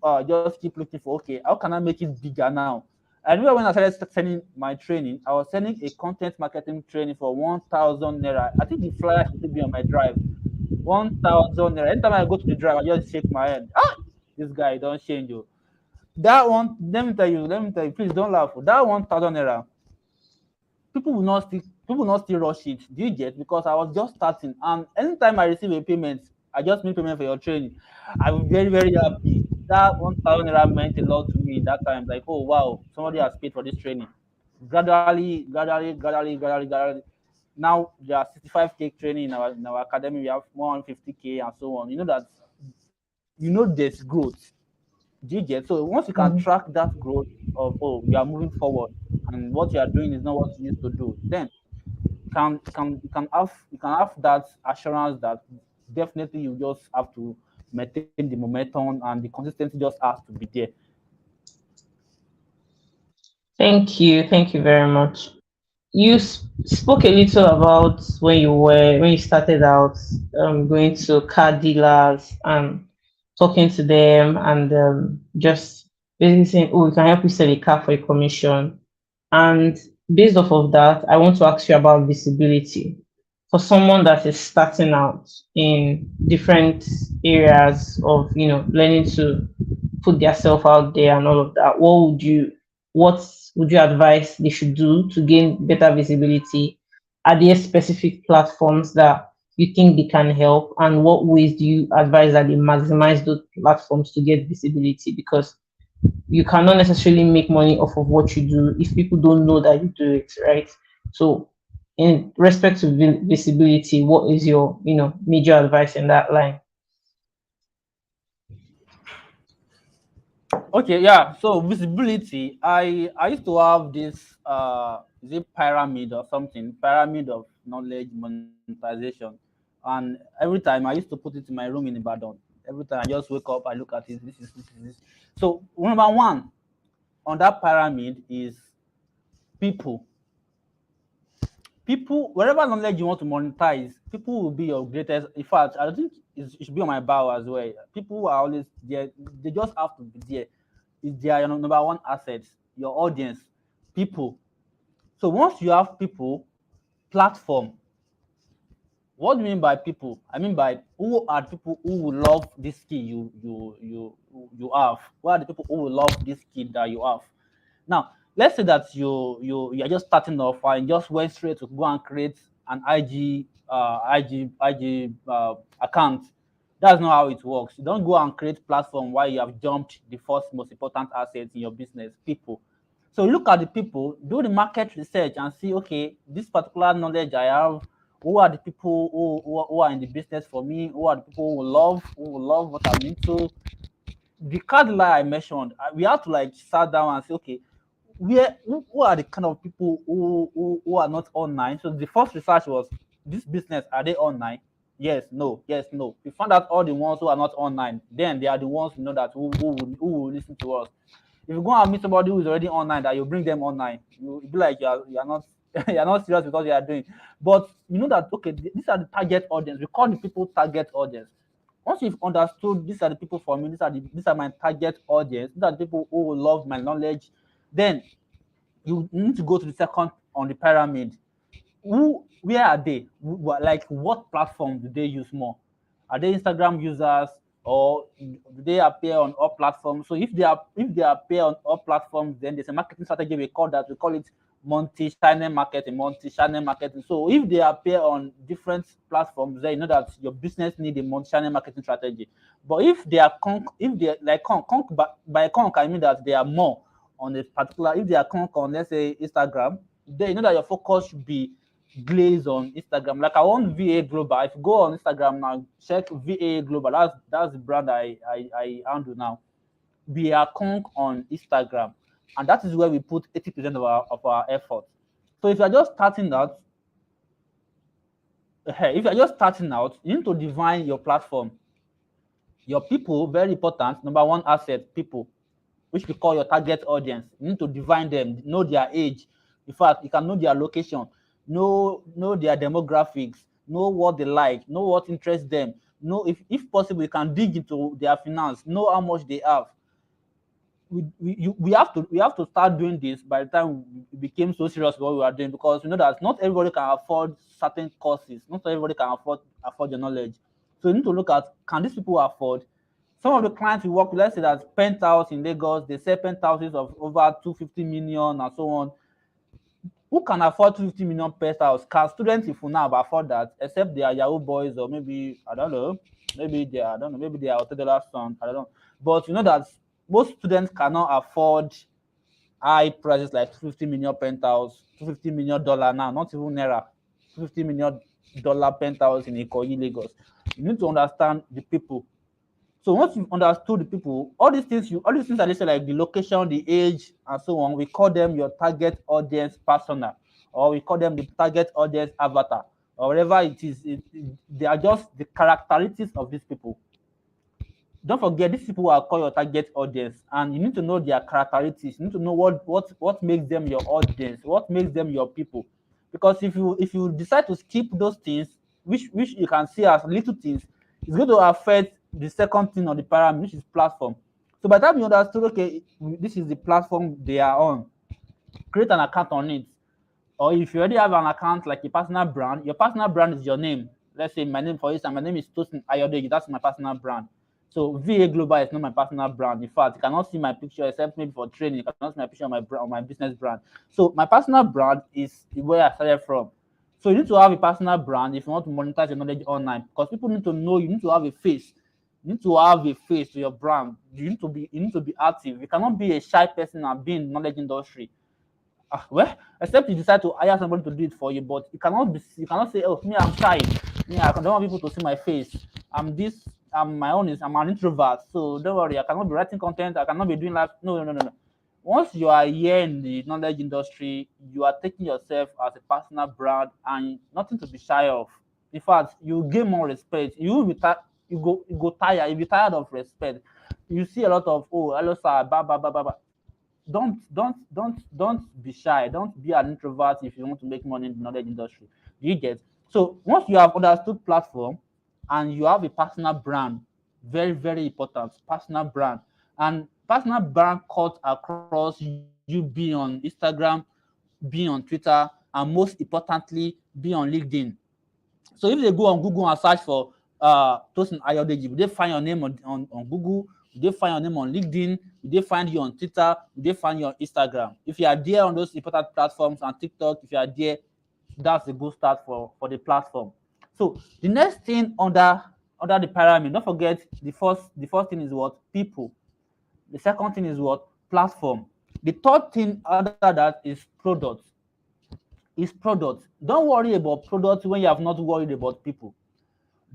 S2: looking for, okay, how can I make it bigger now? I remember when I started sending my training, I was sending a content marketing training for 1,000 naira. I think the flyer should still be on my drive. 1,000 naira. Anytime I go to the drive, I just shake my head. Ah, this guy don't change you. That one, let me tell you, please don't laugh. That 1,000 naira, people will not still rush it. Do you get? Because I was just starting, and anytime I receive a payment, I just make payment for your training. I'm very, very happy. That 1,000 naira meant a lot to me that time. Like, oh wow, somebody has paid for this training. Gradually, gradually, gradually, gradually, gradually. Now there are 65K training in our academy. We have 150K and so on. You know that, there's growth. Do you get? So once you can
S1: Mm.
S2: track that growth of, oh, you are moving forward, and what you are doing is not what you used to do, then you can have that assurance that definitely you just have to maintain the momentum, and the consistency just has to be there.
S1: Thank you very much. You spoke a little about when you started out, going to car dealers and talking to them, and just basically saying, "Oh, we can help you sell a car for a commission." And based off of that, I want to ask you about visibility for someone that is starting out in different areas of, learning to put themselves out there and all of that. What would you advise they should do to gain better visibility? Are there specific platforms that you think they can help, and what ways do you advise that they maximize those platforms to get visibility? Because you cannot necessarily make money off of what you do if people don't know that you do it, right? So in respect to visibility, what is your, major advice in that line?
S2: Okay, yeah. So visibility, I used to have this, is it pyramid or something? Pyramid of knowledge monetization. And every time I used to put it in my room in Ibadan. Every time I just wake up, I look at it. This is. So number one on that pyramid is people. People, wherever knowledge you want to monetize, people will be your greatest. In fact, I think it should be on my bio as well. People are always there. They just have to be there. Is their number one asset, your audience, people. So once you have people, platform. What do you mean by people? I mean by, who are the people who will love this skill you have? Who are the people who will love this skill that you have? Now, let's say that you are just starting off and just went straight to go and create an IG account. That's not how it works. You don't go and create platform while you have jumped the first most important asset in your business, people. So look at the people, do the market research and see, okay, this particular knowledge I have, who are the people who are in the business for me, who are the people who will love what I'm into. The card line I mentioned, we have to like sit down and say, okay, who are the kind of people who are not online. So the first research was, this business, are they online? Yes, no, yes, no. We found out all the ones who are not online, then they are the ones that who will listen to us. If you go and meet somebody who is already online, that you bring them online, you be like you are not you are not serious with what you are doing. But you know that, okay, these are the target audience. We call the people target audience. Once you've understood, these are the people for me, these are my target audience, these are the people who will love my knowledge, then you need to go to the second on the pyramid. Where are they? Like, what platform do they use more? Are they Instagram users? or do they appear on all platforms? So if they appear on all platforms, then there's a marketing strategy we call it multi-channel marketing, multi-channel marketing. So if they appear on different platforms, then you know that your business need a multi-channel marketing strategy. But if they are if they like by I mean that they are more on a particular. If they are on, let's say, Instagram, then you know that your focus should be glaze on Instagram. Like I want VA Global. If you go on Instagram now, check VA Global. That's the brand I handle now. We are on Instagram, and that is where we put 80% of our effort. So if you're just starting out, you need to define your platform. Your people, very important. Number one asset, people, which we call your target audience. You need to define them, know their age. In fact, you can know their location, know their demographics, know what they like, know what interests them. Know if possible, you can dig into their finance, know how much they have. We have to start doing this by the time we became so serious with what we are doing, because we know that not everybody can afford certain courses, not everybody can afford your knowledge. So you need to look at, can these people afford? Some of the clients we work with, let's say that penthouse in Lagos, they sell penthouses of over 250 million and so on. Who can afford 250 million penthouse? Can students, if now afford that, except they are Yahoo boys, or maybe I don't know, maybe they are $10 son, I don't know. But you know that most students cannot afford high prices like 250 million penthouse, $250 million now, not even naira, $250 million penthouse in Ikoyi, Lagos. You need to understand the people. So once you've understood the people, all these things are listed, like the location, the age, and so on. We call them your target audience persona, or we call them the target audience avatar, or whatever it is. They are just the characteristics of these people. Don't forget, these people are called your target audience, and you need to know their characteristics. You need to know what makes them your audience, what makes them your people. Because if you decide to skip those things, which you can see as little things, it's going to affect the second thing on the pyramid, which is platform. So by the time you understood, okay, this is the platform they are on, create an account on it. Or if you already have an account like a personal brand, your personal brand is your name. Let's say my name, for instance, my name is Tosin Ayodeji. That's my personal brand. So VA Global is not my personal brand. In fact, you cannot see my picture except maybe for training. You cannot see my picture on my business brand. So my personal brand is where I started from. So you need to have a personal brand if you want to monetize your knowledge online, because people need to know you. Need to have a face. You need to have a face to your brand. You need to be active. You cannot be a shy person and be in the knowledge industry. Well, except you decide to hire somebody to do it for you, but you cannot say, oh, me, I'm shy. Me, I don't want people to see my face. I'm this. I'm an introvert. So don't worry. I cannot be writing content. I cannot be doing live. No, no, no, no, no. Once you are here in the knowledge industry, you are taking yourself as a personal brand and nothing to be shy of. In fact, you gain more respect. You go tired. You be tired of respect. You see a lot of, oh, hello sir, blah blah blah blah blah. Don't be shy. Don't be an introvert if you want to make money in the knowledge industry. Do you get? So once you have understood platform and you have a personal brand, very, very important, personal brand. And personal brand cut across you being on Instagram, being on Twitter, and most importantly, be on LinkedIn. So if they go on Google and search for Tosin Ayodeji, will they find your name on Google? Will they find your name on LinkedIn? Will they find you on Twitter? Will they find you on Instagram? If you are there on those important platforms and TikTok, if you are there, that's a good start for the platform. So the next thing under the pyramid, don't forget the first thing is what? People. The second thing is what? Platform. The third thing under that is products. Don't worry about products when you have not worried about people.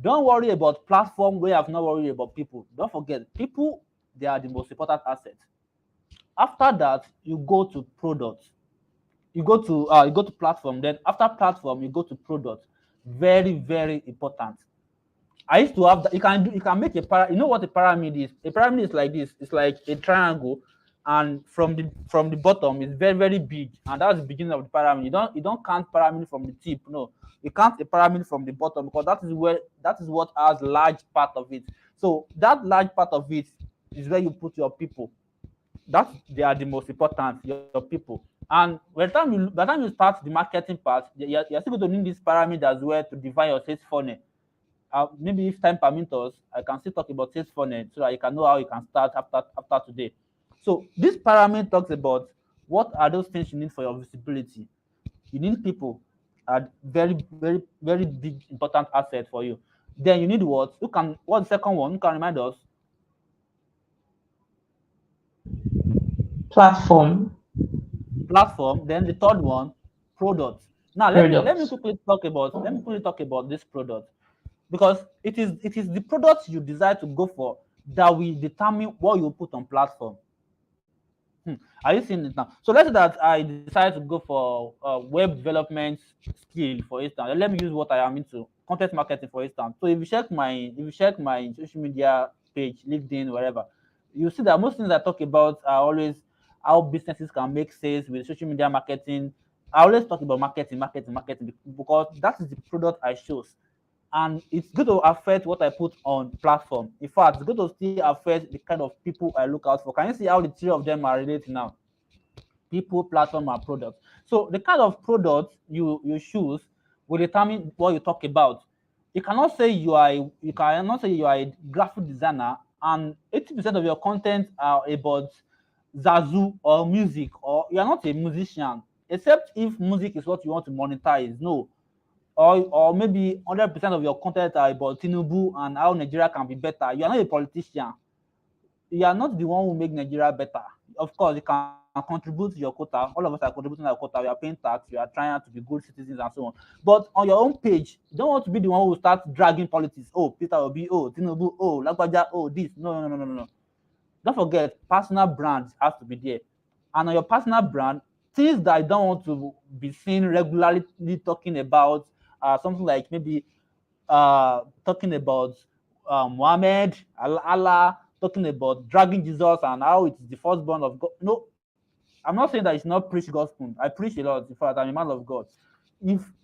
S2: Don't worry about platform where you have not worried about people. Don't forget, people, they are the most important asset. After that, you go to product. You go to platform. Then after platform, you go to product. Very, very important. I used to have that. You can make you know what a pyramid is? A pyramid is like this. It's like a triangle, and from the bottom it's very, very big, and that's the beginning of the pyramid. You don't count pyramid from the tip. No, you count a pyramid from the bottom, because that is what has large part of it. So that large part of it is where you put your people. They are the most important, your people. And by the time you start the marketing part, you're still going to need this pyramid as well to define your sales funnel. maybe if time permits us, I can still talk about sales funnel so that you can know how you can start after today. So this pyramid talks about what are those things you need for your visibility. You need people, are very big important asset for you. Then you need what? What's the second one? You can remind us.
S1: Platform.
S2: Platform. Then the third one, product. Now
S1: Products.
S2: let me quickly talk about this product, because it is the product you decide to go for that will determine what you put on platform. Are you seeing it now? So let's say that I decide to go for web development skill, for instance. Let me use what I am into, content marketing, for instance. So if you check my social media page, LinkedIn, wherever, you see that most things I talk about are always how businesses can make sales with social media marketing. I always talk about marketing, because that is the product I choose, and it's going to affect what I put on platform. In fact, it's going to still affect the kind of people I look out for. Can you see how the three of them are related now? People, platform, and product. So the kind of product you choose will determine what you talk about. You cannot say you are a graphic designer and 80% of your content are about zazu or music, or you are not a musician, except if music is what you want to monetize. No, or maybe 100% of your content are about Tinubu and how Nigeria can be better. You are not a politician. You are not the one who make Nigeria better. Of course, you can contribute to your quota. All of us are contributing to our quota. We are paying tax. We are trying to be good citizens and so on. But on your own page, you don't want to be the one who will start dragging politics. Oh, Peter Obi. Oh, Tinubu. Oh, Lagbaja. Oh, this. No. Don't forget, personal brand has to be there. And on your personal brand, things that I don't want to be seen regularly talking about, something like maybe talking about Muhammad, Allah, talking about dragging Jesus and how it's the firstborn of God. No, I'm not saying that it's not preach gospel. I preach a lot. In fact, I'm a man of God.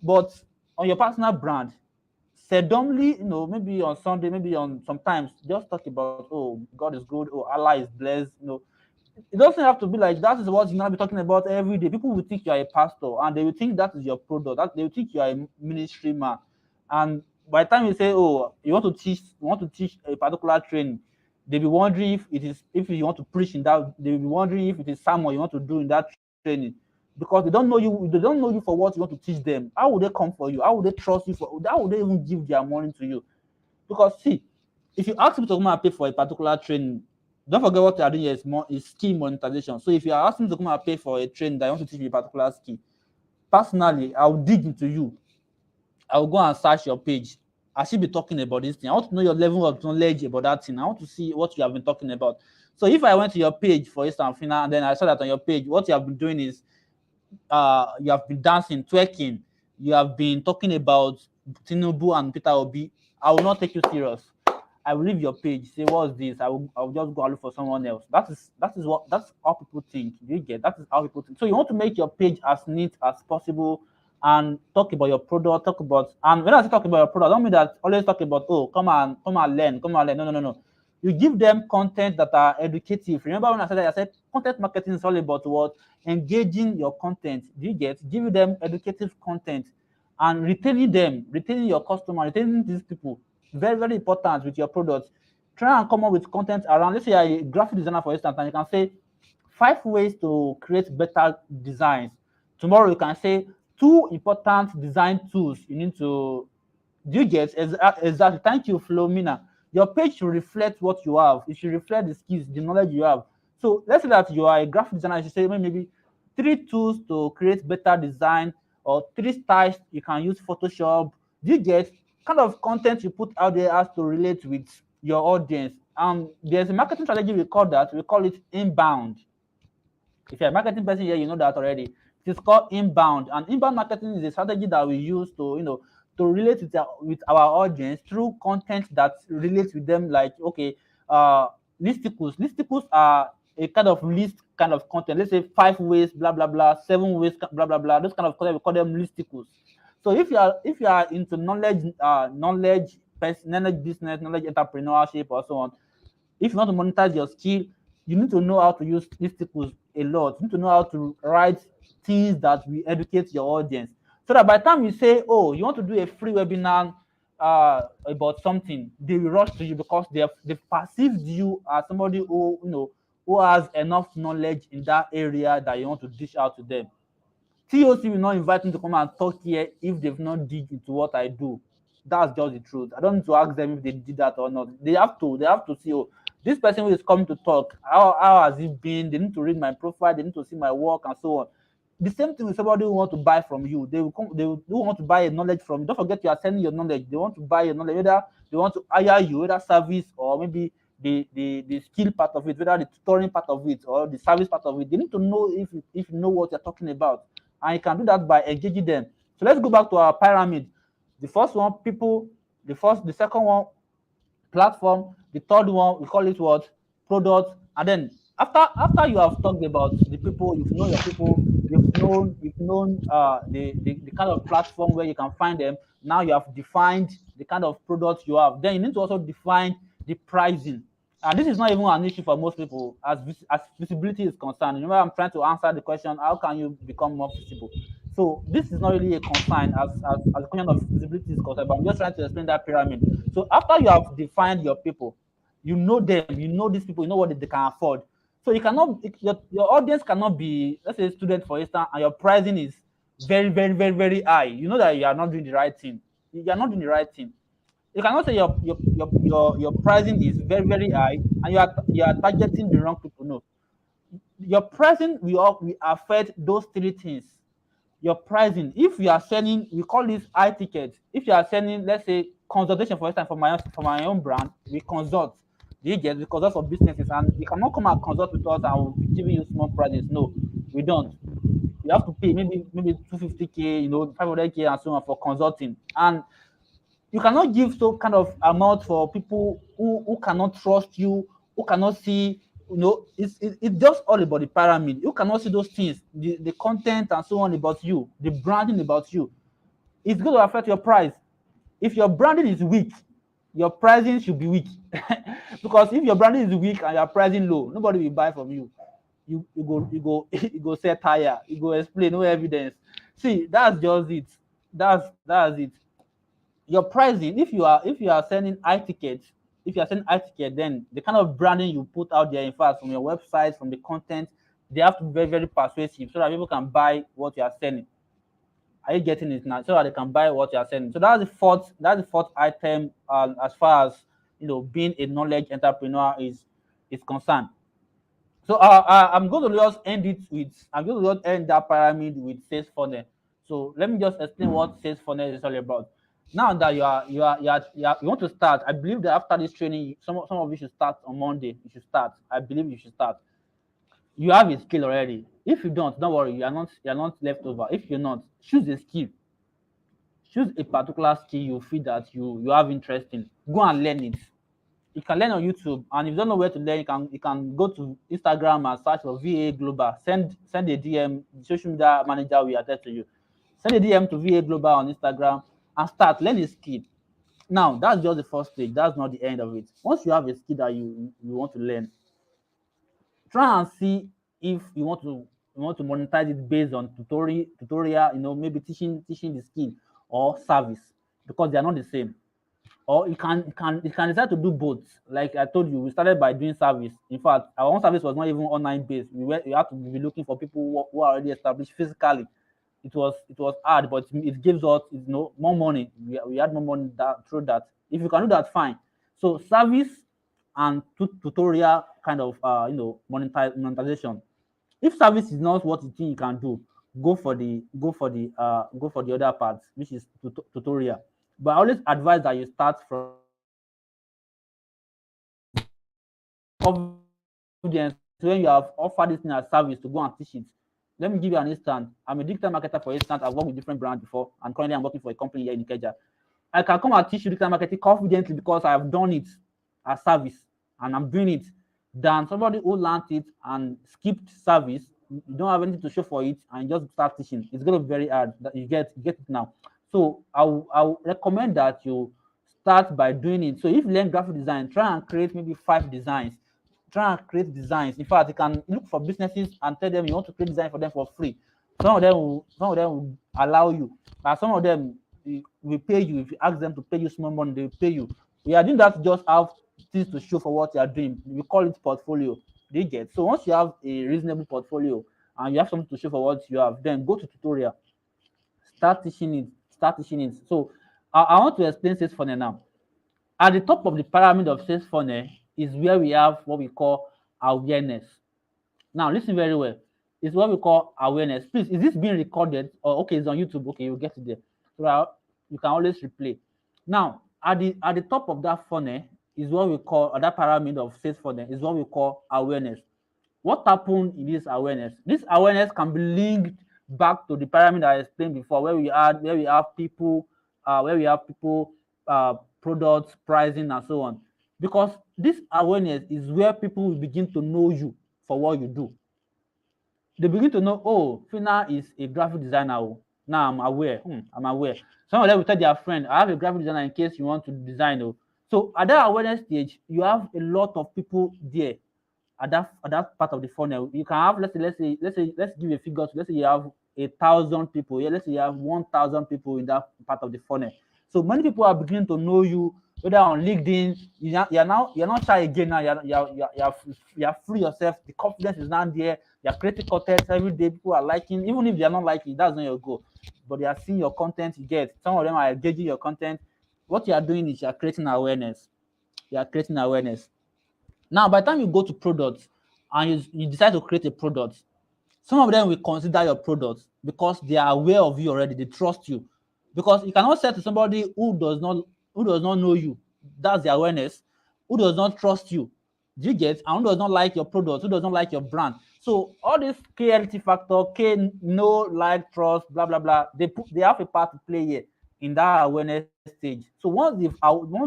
S2: But on your personal brand, seldomly, maybe on Sunday, maybe on sometimes, just talk about, oh, God is good, oh, Allah is blessed. It doesn't have to be like that. Is what you're gonna be talking about every day. People will think you are a pastor, and they will think that is your product. That they will think you are a ministry man. And by the time you say, oh, you want to teach a particular training, they'll be wondering if you want to preach in that. They'll be wondering if it is someone you want to do in that training, because they don't know you. They don't know you for what you want to teach them. How would they come for you? How would they trust you for? How would they even give their money to you? Because see, if you ask people to come and pay for a particular training, don't forget what you are doing here is skill monetization. So if you are asking me to come and pay for a training that I want to teach you a particular skill, personally, I'll dig into you. I'll go and search your page. I should be talking about this thing. I want to know your level of knowledge about that thing. I want to see what you have been talking about. So if I went to your page, for instance, Fina, and then I saw that on your page, what you have been doing is you have been dancing, twerking, you have been talking about Tinubu and Peter Obi, I will not take you serious. I will leave your page. Say, what's this? I will just go and look for someone else. That's how people think. You get that is how people think. So you want to make your page as neat as possible and talk about your product, and when I say talk about your product, I don't mean that always talk about, oh, come and learn, come and learn. No. You give them content that are educative. Remember when I said content marketing is all about what? Engaging your content. Do you get? Giving them educative content and retaining your customer, retaining these people. Very, very important with your product. Try and come up with content around, let's say you're a graphic designer, for instance, and you can say 5 ways to create better designs. Tomorrow you can say 2 important design tools you need to. Do you get? Exactly. Thank you, Flomina. Your page should reflect what you have. It should reflect the skills, the knowledge you have. So let's say that you are a graphic designer. You should say maybe 3 tools to create better design, or 3 styles you can use Photoshop. Do you get? Kind of content you put out there has to relate with your audience. And there's a marketing strategy we call that. We call it inbound. If you're a marketing person here, you know that already. It is called inbound, and inbound marketing is a strategy that we use to relate with our audience through content that relates with them. Like, okay, listicles. Listicles are a kind of list kind of content. Let's say 5 ways, blah blah blah, 7 ways, blah blah blah. Those kind of content we call them listicles. So if you are into knowledge business, knowledge entrepreneurship, or so on, if you want to monetize your skill, you need to know how to use listicles a lot. You need to know how to write things that will educate your audience. So that by the time you say, oh, you want to do a free webinar about something, they will rush to you because they've perceived you as somebody who, who has enough knowledge in that area that you want to dish out to them. TOC will not invite me to come and talk here if they've not dig into what I do. That's just the truth. I don't need to ask them if they did that or not. They have to see, oh, this person who is coming to talk, how has it been? They need to read my profile, they need to see my work and so on. The same thing with somebody who want to buy from you. They want to buy a knowledge from you. Don't forget you are sending your knowledge. They want to buy your knowledge, whether they want to hire you, whether service or maybe the skill part of it, whether the tutoring part of it or the service part of it. They need to know if you know what you're talking about. And you can do that by engaging them. So let's go back to our pyramid. The first one, people. The second one, platform. The third one, we call it what? Product. And then after you have talked about the people, you've known your people, you've known the kind of platform where you can find them. Now you have defined the kind of products you have. Then you need to also define the pricing. And this is not even an issue for most people as visibility is concerned. Remember, I'm trying to answer the question, how can you become more visible? So this is not really a concern as the question of visibility is concerned, but I'm just trying to explain that pyramid. So after you have defined your people, you know them, you know these people, you know what they can afford. So you cannot, your audience cannot be, let's say, a student, for instance, and your pricing is very, very, very, very high. You know that you are not doing the right thing. You are not doing the right thing. You cannot say your pricing is very, very high and you are targeting the wrong people. No, your pricing will affect those three things. Your pricing, if you are selling, we call this high ticket. If you are selling, let's say, consultation, for instance, for my own brand, we consult. Do you get? We consult for businesses, and you cannot come and consult with us and we'll be giving you small prices. No, we don't. You have to pay maybe 250K, 500K and so on for consulting. And you cannot give so kind of amount for people who cannot trust you, who cannot see, it's just all about the pyramid. You cannot see those things, the content and so on about you, the branding about you. It's going to affect your price. If your branding is weak, your pricing should be weak. Because if your branding is weak and your pricing low, nobody will buy from you. You go set tire, you go explain, no evidence. See, that's just it. That's it. Your pricing, if you are sending high tickets, if you are sending high ticket, then the kind of branding you put out there, in fact, from your website, from the content, they have to be very, very persuasive so that people can buy what you are selling. Are you getting it now? So that they can buy what you are selling. So that's the fourth item, as far as being a knowledge entrepreneur is concerned. So I'm going to just end that pyramid with sales funnel. So let me just explain what sales funnel is all about. Now that you want to start, I believe that after this training, some of you should start on Monday. You should start. I believe you should start. You have a skill already. If you don't worry. You are not left over. If you're not, choose a skill. Choose a particular skill you feel that you have interest in. Go and learn it. You can learn on YouTube, and if you don't know where to learn, you can go to Instagram and search for VA Global. Send a DM. The social media manager will attach to you. Send a DM to VA Global on Instagram and start learning skill. Now that's just the first stage. That's not the end of it. Once you have a skill that you want to learn, try and see if you want to monetize it based on tutorial. Maybe teaching the skill or service, because they are not the same. Or you can decide to do both. Like I told you, we started by doing service. In fact, our own service was not even online based. We had to be looking for people who are already established physically. It was hard, but it gives us more money. We had more money through that. If you can do that, fine. So service and tutorial kind of monetization. If service is not what you think you can do, go for the other parts, which is tutorial. But I always advise that you start from confidence when you have offered this thing as service to go and teach it. Let me give you an instance. I'm a digital marketer, for instance. I've worked with different brands before, and currently I'm working for a company here in Ikeja. I can come and teach you digital marketing confidently because I have done it as service and I'm doing it, than somebody who learned it and skipped service. You don't have anything to show for it and you just start teaching. It's going to be very hard. You get it now. So I'll recommend that you start by doing it. So if you learn graphic design, try and create maybe 5 designs. Try and create designs. In fact, you can look for businesses and tell them you want to create design for them for free. Some of them will allow you, but some of them will pay you. If you ask them to pay you small money, they will pay you. We are doing that to just have things to show for what you are doing. We call it portfolio. Do you get? So once you have a reasonable portfolio and you have something to show for what you have, then go to tutorial, start teaching it, start teaching it. So I want to explain sales funnel now. At the top of the pyramid of sales funnel is where we have what we call awareness. Now, listen very well. It's what we call awareness. Please, is this being recorded? Or okay, it's on YouTube. Okay, you'll get it there. So you can always replay. Now, at the top of that funnel is what we call, or that pyramid of sales funnel is what we call awareness. What happened in this awareness? This awareness can be linked back to the pyramid I explained before, where we have people, products, pricing, and so on. Because this awareness is where people will begin to know you for what you do. They begin to know, oh, Fina is a graphic designer. Oh. Now I'm aware. I'm aware. Some of them will tell their friend, I have a graphic designer in case you want to design. Oh. So at that awareness stage, you have a lot of people there at that part of the funnel. You can have, let's give a figure. Let's say you have 1,000 people. Yeah, let's say you have 1,000 people in that part of the funnel. So many people are beginning to know you, whether on LinkedIn. You're not shy again now. You're free yourself. The confidence is now there. You're creating content every day. People are liking, even if they're not liking, that's not your goal. But they are seeing your content. You get, some of them are engaging your content. What you are doing is you're creating awareness. You are creating awareness. Now, by the time you go to products and you decide to create a product, some of them will consider your product because they are aware of you already. They trust you. Because you cannot say to somebody who does not know you, that's the awareness, who does not trust you. Do you get? And who does not like your product, who does not like your brand. So all this KLT factor, K, know, like, trust, blah blah blah, they have a part to play here in that awareness stage. So once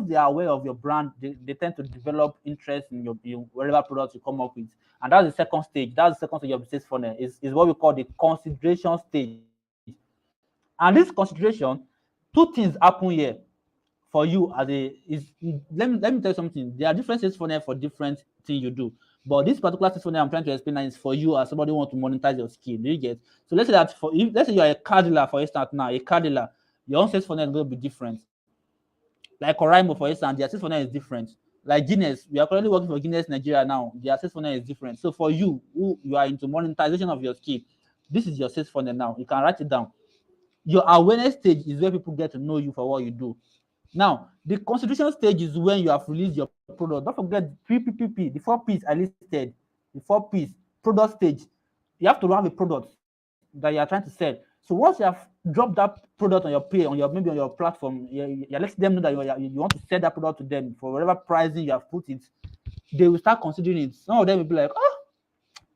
S2: they are aware of your brand, they tend to develop interest in your whatever product you come up with. And that's the second stage. That's the second stage of the sales funnel. Is what we call the consideration stage. And this consideration, two things happen here for you as let me tell you something. There are different sales funnel for different things you do. But this particular sales funnel I'm trying to explain is for you as somebody who wants to monetize your skill. Do you get? So let's say that let's say you are a car dealer, for instance, now a car dealer, your own sales funnel is going to be different. Like Oraimo, for instance, their sales funnel is different. Like Guinness, we are currently working for Guinness Nigeria now. Their sales funnel is different. So for you, who you are into monetization of your skill, this is your sales funnel now. You can write it down. Your awareness stage is where people get to know you for what you do. Now, the consideration stage is when you have released your product. Don't forget PPPP, the 4 P's I listed. The 4 P's, product stage. You have to have a product that you are trying to sell. So once you have dropped that product on your pay, maybe on your platform, you're letting them know that you want to sell that product to them for whatever pricing you have put it. They will start considering it. Some of them will be like, oh,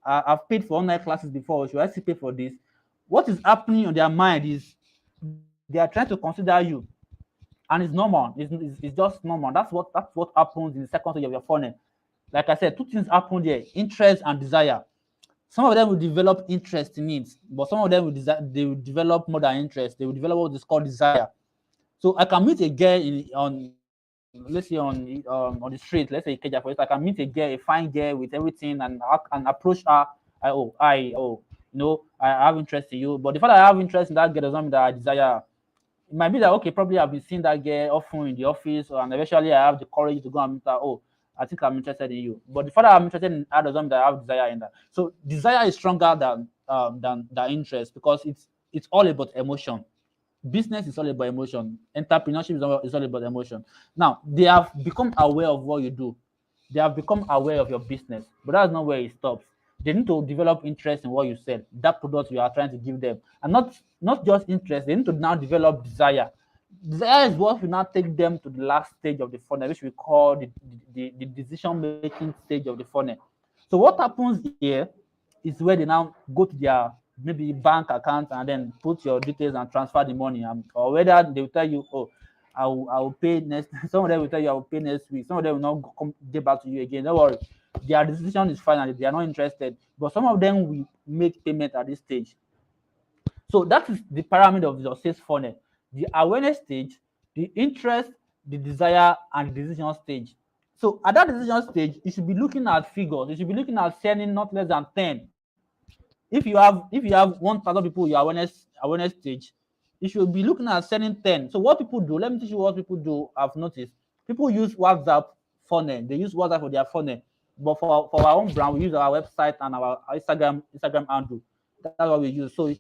S2: I've paid for online classes before. Should I still pay for this? What is happening on their mind is they are trying to consider you. And it's normal. It's just normal. That's what happens in the second stage of your funnel. Like I said, two things happen there: interest and desire. Some of them will develop interest in it, but some of them will develop more than interest. They will develop what is called desire. So I can meet a girl let's say on the street, let's say Ikeja, for instance. I can meet a girl, a fine girl with everything, and approach her. I have interest in you. But the fact that I have interest in that girl does not mean that I desire. It might be that, okay, probably I've been seeing that girl often in the office, and eventually I have the courage to go and meet her. Oh, I think I'm interested in you. But the fact that I'm interested in her doesn't mean that I have desire in that. So desire is stronger than interest because it's all about emotion. Business is all about emotion. Entrepreneurship is all about emotion. Now, they have become aware of what you do. They have become aware of your business, but that's not where it stops. They need to develop interest in what you sell, that product you are trying to give them, and not just interest. They need to now develop desire. Desire is what will now take them to the last stage of the funnel, which we call the decision-making stage of the funnel. So what happens here is where they now go to their maybe bank account and then put your details and transfer the money, or whether they will tell you, oh, I will pay next. Some of them will tell you I will pay next week. Some of them will not get back to you again. Don't worry, their decision is final. They are not interested. But some of them will make payment at this stage. So that is the pyramid of your sales funnel: the awareness stage, the interest, the desire, and the decision stage. So at that decision stage, you should be looking at figures. You should be looking at selling not less than 10. If you have 1,000 people in your awareness stage, You should be looking at selling 10. So what people do, let me teach you what people do. I've noticed people use WhatsApp funnel. They use WhatsApp for their funnel. But for our own brand, we use our website and our Instagram handle. That's what we use. So you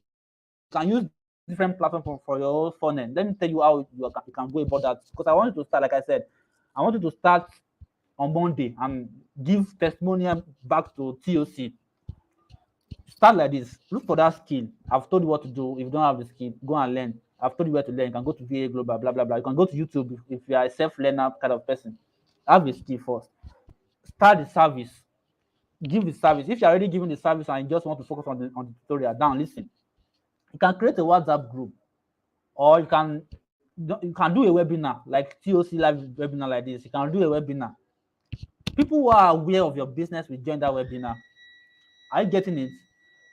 S2: can use different platforms for your own funnel. Let me tell you how you can go about that. Because I want you to start, like I said, I want you to start on Monday and give testimonial back to TOC. Start like this. Look for that skill. I've told you what to do. If you don't have the skill, go and learn. I've told you where to learn. You can go to VA Global, blah blah blah. You can go to YouTube if you are a self-learner kind of person. Have a skill first. Start the service. Give the service. If you're already giving the service and you just want to focus on the tutorial, down listen. You can create a WhatsApp group, or you can do a webinar like TOC live webinar like this. You can do a webinar. People who are aware of your business will join that webinar. Are you getting it?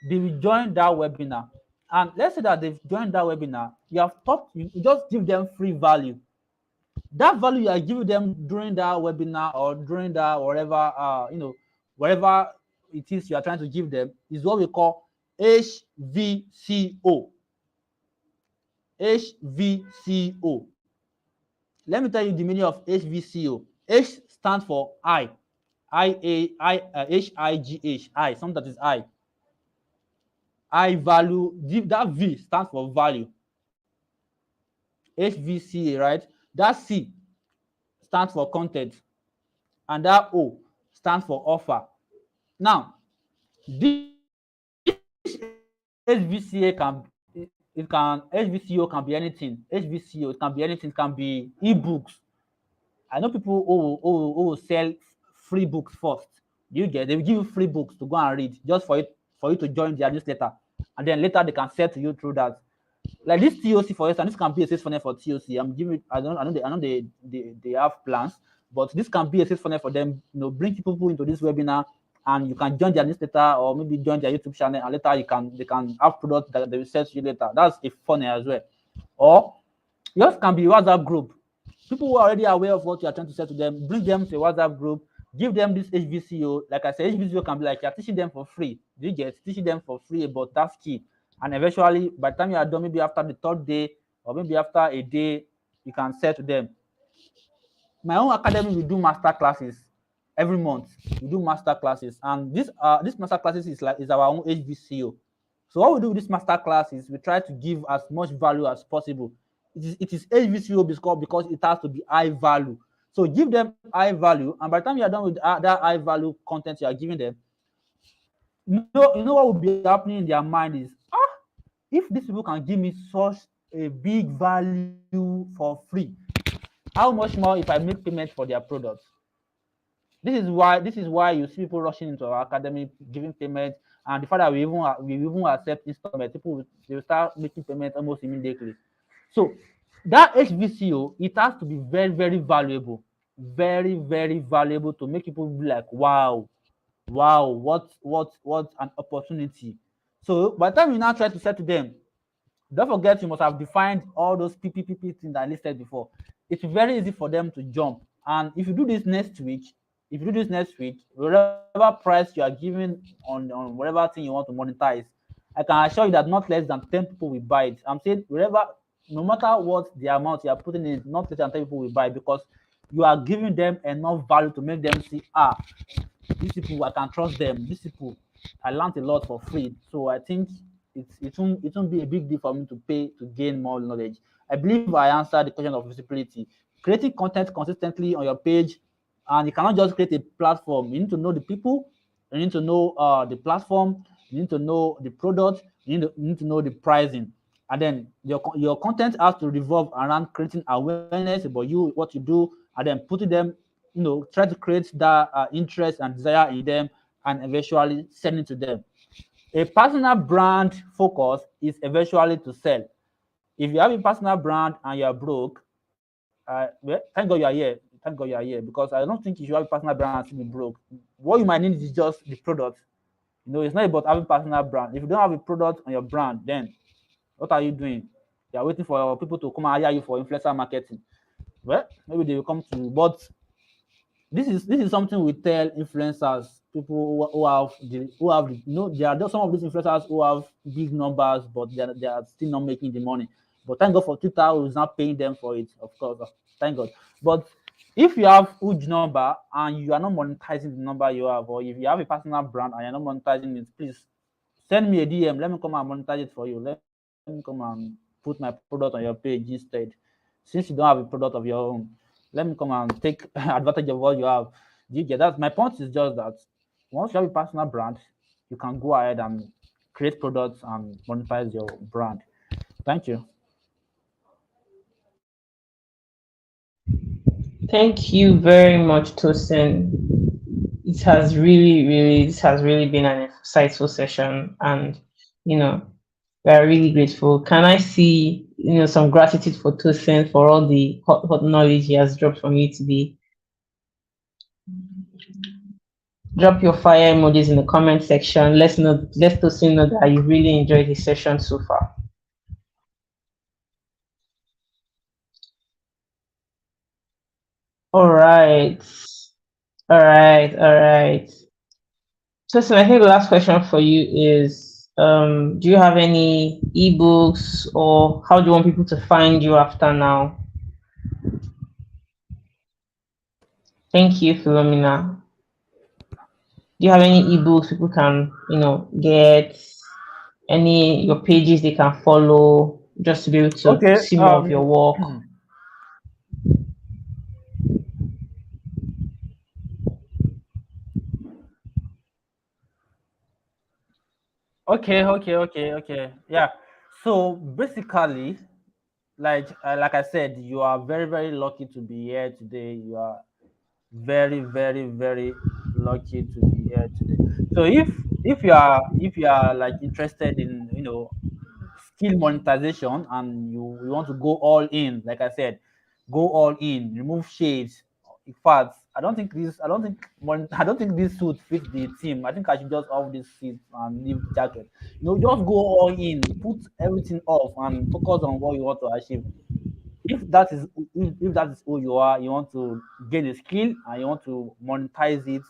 S2: They will join that webinar. And let's say that they've joined that webinar, you have talked, you just give them free value. That value you are giving them during that webinar or during that wherever it is you are trying to give them is what we call HVCO. HVCO. Let me tell you the meaning of HVCO. H stands for HIGH, something that is I. I value, that V stands for value. HVCA, right? That C stands for content, and that O stands for offer. Now, this HVCA HVCO can be anything. HVCO, it can be anything. It can be ebooks. I know people who will sell free books first. You get, they will give you free books to go and read just for you to join their newsletter, and then later they can sell to you through that. Like this TOC, for instance, this can be a sales funnel for TOC. I'm giving, I know they have plans, but this can be a sales funnel for them. Bring people into this webinar, and you can join their newsletter or maybe join their YouTube channel, and later they can have products that they will sell to you later. That's a funnel as well. Or yours can be WhatsApp group. People who are already aware of what you are trying to say to them, bring them to a WhatsApp group, give them this HVCO. Like I said, HVCO can be like you're teaching them for free. You get teaching them for free about that skill. And eventually, by the time you are done, maybe after the third day or maybe after a day, you can say to them, my own academy, we do master classes every month. We do master classes, and this master classes is our own HVCO. So what we do with this master class is we try to give as much value as possible. It is HVCO because it has to be high value. So give them high value, and by the time you are done with that high value content you are giving them, you know what will be happening in their mind is, if these people can give me such a big value for free, how much more if I make payment for their products? This is why you see people rushing into our academy, giving payment, and the fact that we even accept installment, people will start making payment almost immediately. So that HVCO, it has to be very, very valuable, very, very valuable to make people be like, wow, what an opportunity. So by the time you now try to say to them, don't forget you must have defined all those PPP things that I listed before. It's very easy for them to jump. And if you do this next week, whatever price you are giving on whatever thing you want to monetize, I can assure you that not less than 10 people will buy it. I'm saying no matter what the amount you are putting in, not less than 10 people will buy, because you are giving them enough value to make them see, these people, I can trust them. These people, I learned a lot for free. So I think it won't be a big deal for me to pay to gain more knowledge. I believe I answered the question of visibility. Creating content consistently on your page, and you cannot just create a platform. You need to know the people, you need to know the platform, you need to know the product, you need to know the pricing. And then your content has to revolve around creating awareness about you, what you do, and then putting them, try to create that interest and desire in them, and eventually send it to them. A personal brand focus is eventually to sell. If you have a personal brand and you're broke, thank God you are here. Thank God you are here, because I don't think you should have a personal brand and still be broke. What you might need is just the product. It's not about having personal brand. If you don't have a product on your brand, then what are you doing? You are waiting for people to come and hire you for influencer marketing. Well, maybe they will come to you, but this is something we tell influencers, people there are some of these influencers who have big numbers, but they are still not making the money. But thank God for Twitter who's not paying them for it, of course. Thank God. But if you have huge number and you are not monetizing the number you have, or if you have a personal brand and you're not monetizing it, please send me a DM. Let me come and monetize it for you. Let me come and put my product on your page instead. Since you don't have a product of your own, let me come and take advantage of what you have. Do you get that? My point is just that once you have a personal brand, you can go ahead and create products and monetize your brand. Thank you.
S1: Thank you very much, Tosin. This has really been an insightful session, and you know, we are really grateful. Can I see, some gratitude for Tosin for all the hot knowledge he has dropped from you today? Drop your fire emojis in the comment section. Let Tosin know that you really enjoyed the session so far. All right. All right. So, I think the last question for you is, do you have any ebooks, or how do you want people to find you after now? Thank you, Philomena. Do you have any ebooks people can, get, any your pages they can follow just to be able to
S2: Okay.
S1: see more of your work?
S2: Okay. Yeah. So basically, like I said, you are very very lucky to be here today. You are very lucky to be here today. So if you are like interested in skill monetization and you want to go all in, like I said, go all in, remove shades. In fact, I don't think this suit fits the team. I think I should just off this suit and leave the jacket. Just go all in, put everything off and focus on what you want to achieve. If that is who you are, you want to gain a skill and you want to monetize it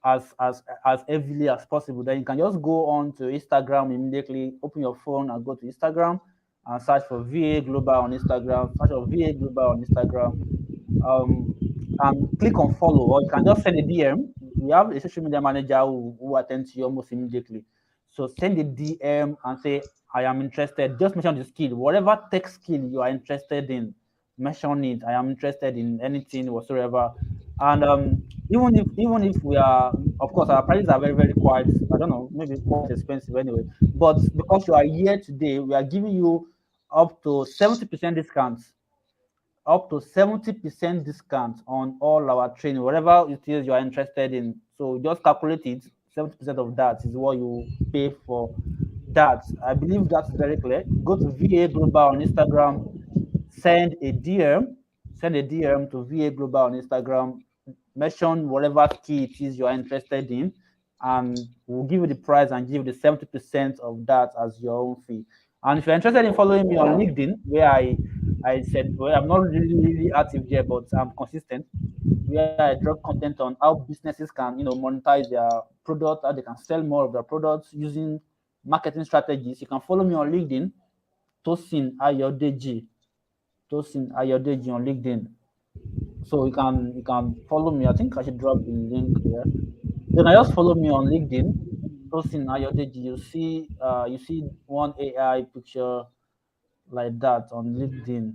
S2: as heavily as possible, then you can just go on to Instagram immediately. Open your phone and go to Instagram and search for VA Global on Instagram. Search for VA Global on Instagram. Um, and click on follow, or you can just send a DM. We have a social media manager who attends to you almost immediately. So send a DM and say, I am interested. Just mention the skill, whatever tech skill you are interested in, mention it. I am interested in anything whatsoever. And even if we are, of course, our prices are very very quite, I don't know, maybe quite expensive anyway. But because you are here today, we are giving you up to 70% discounts, up to 70% discount on all our training, whatever it is you are interested in. So just calculate it. 70% of that is what you pay for that. I believe that's very clear. Go to VA Global on Instagram, send a DM, to VA Global on Instagram, mention whatever key it is you are interested in, and we'll give you the price and give you the 70% of that as your own fee. And if you're interested in following me on LinkedIn, where I said, well, I'm not really active there, but I'm consistent. Where I drop content on how businesses can, monetize their product, how they can sell more of their products using marketing strategies. You can follow me on LinkedIn, Tosin Ayodeji, on LinkedIn. So you can follow me. I think I should drop the link here. You can just follow me on LinkedIn, Tosin Ayodeji. You see one AI picture like that on LinkedIn.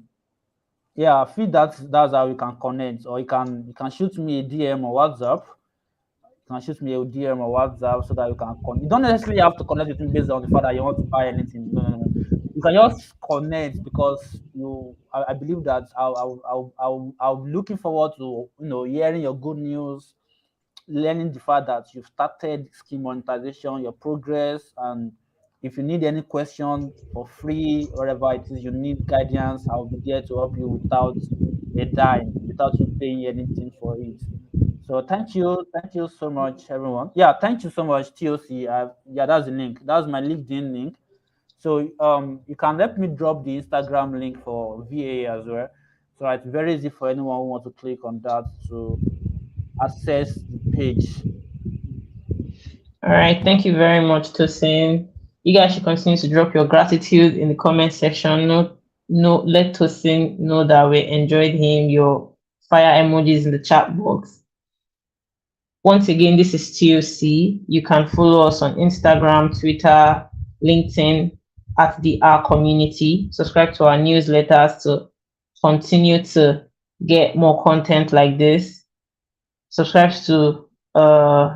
S2: Yeah, I feel that's how we can connect, or you can shoot me a DM or WhatsApp. You can shoot me a DM or WhatsApp so that you can you don't necessarily have to connect with me based on the fact that you want to buy anything. No. You can just connect because I believe that I'll be looking forward to hearing your good news, learning the fact that you've started scheme monetization, your progress, and if you need any question for free, whatever it is you need guidance, I'll be there to help you without a dime, without you paying anything for it. So thank you so much, everyone. Yeah, thank you so much, TOC. Yeah, that's the link. That's my LinkedIn link. So you can let me drop the Instagram link for VA as well. So it's very easy for anyone who wants to click on that to access the page.
S1: All right. Thank you very much, Tosin. You guys should continue to drop your gratitude in the comment section. let Tosin know that we enjoyed him. Your fire emojis in the chat box. Once again, this is TOC. You can follow us on Instagram, Twitter, LinkedIn at the R community. Subscribe to our newsletters to continue to get more content like this. Subscribe to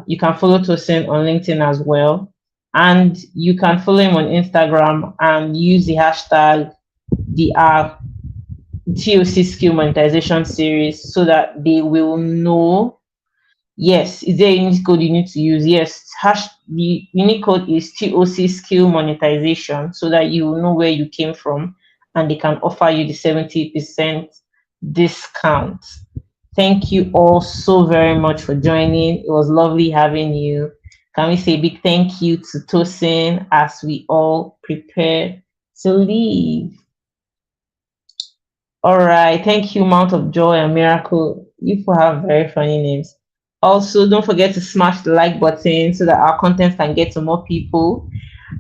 S1: you can follow Tosin on LinkedIn as well. And you can follow him on Instagram and use the hashtag the TOC skill monetization series so that they will know. Yes, is there a unique code you need to use? Yes, the unique code is TOC skill monetization so that you will know where you came from and they can offer you the 70% discount. Thank you all so very much for joining. It was lovely having you. Can we say a big thank you to Tosin as we all prepare to leave? All right. Thank you, Mount of Joy and Miracle. You people have very funny names. Also, don't forget to smash the like button so that our content can get to more people.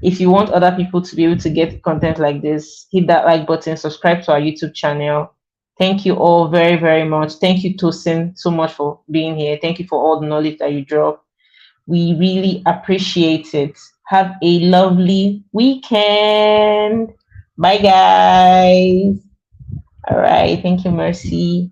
S1: If you want other people to be able to get content like this, hit that like button, subscribe to our YouTube channel. Thank you all very, very much. Thank you, Tosin, so much for being here. Thank you for all the knowledge that you drop. We really appreciate it. Have a lovely weekend. Bye, guys. All right. Thank you, Mercy.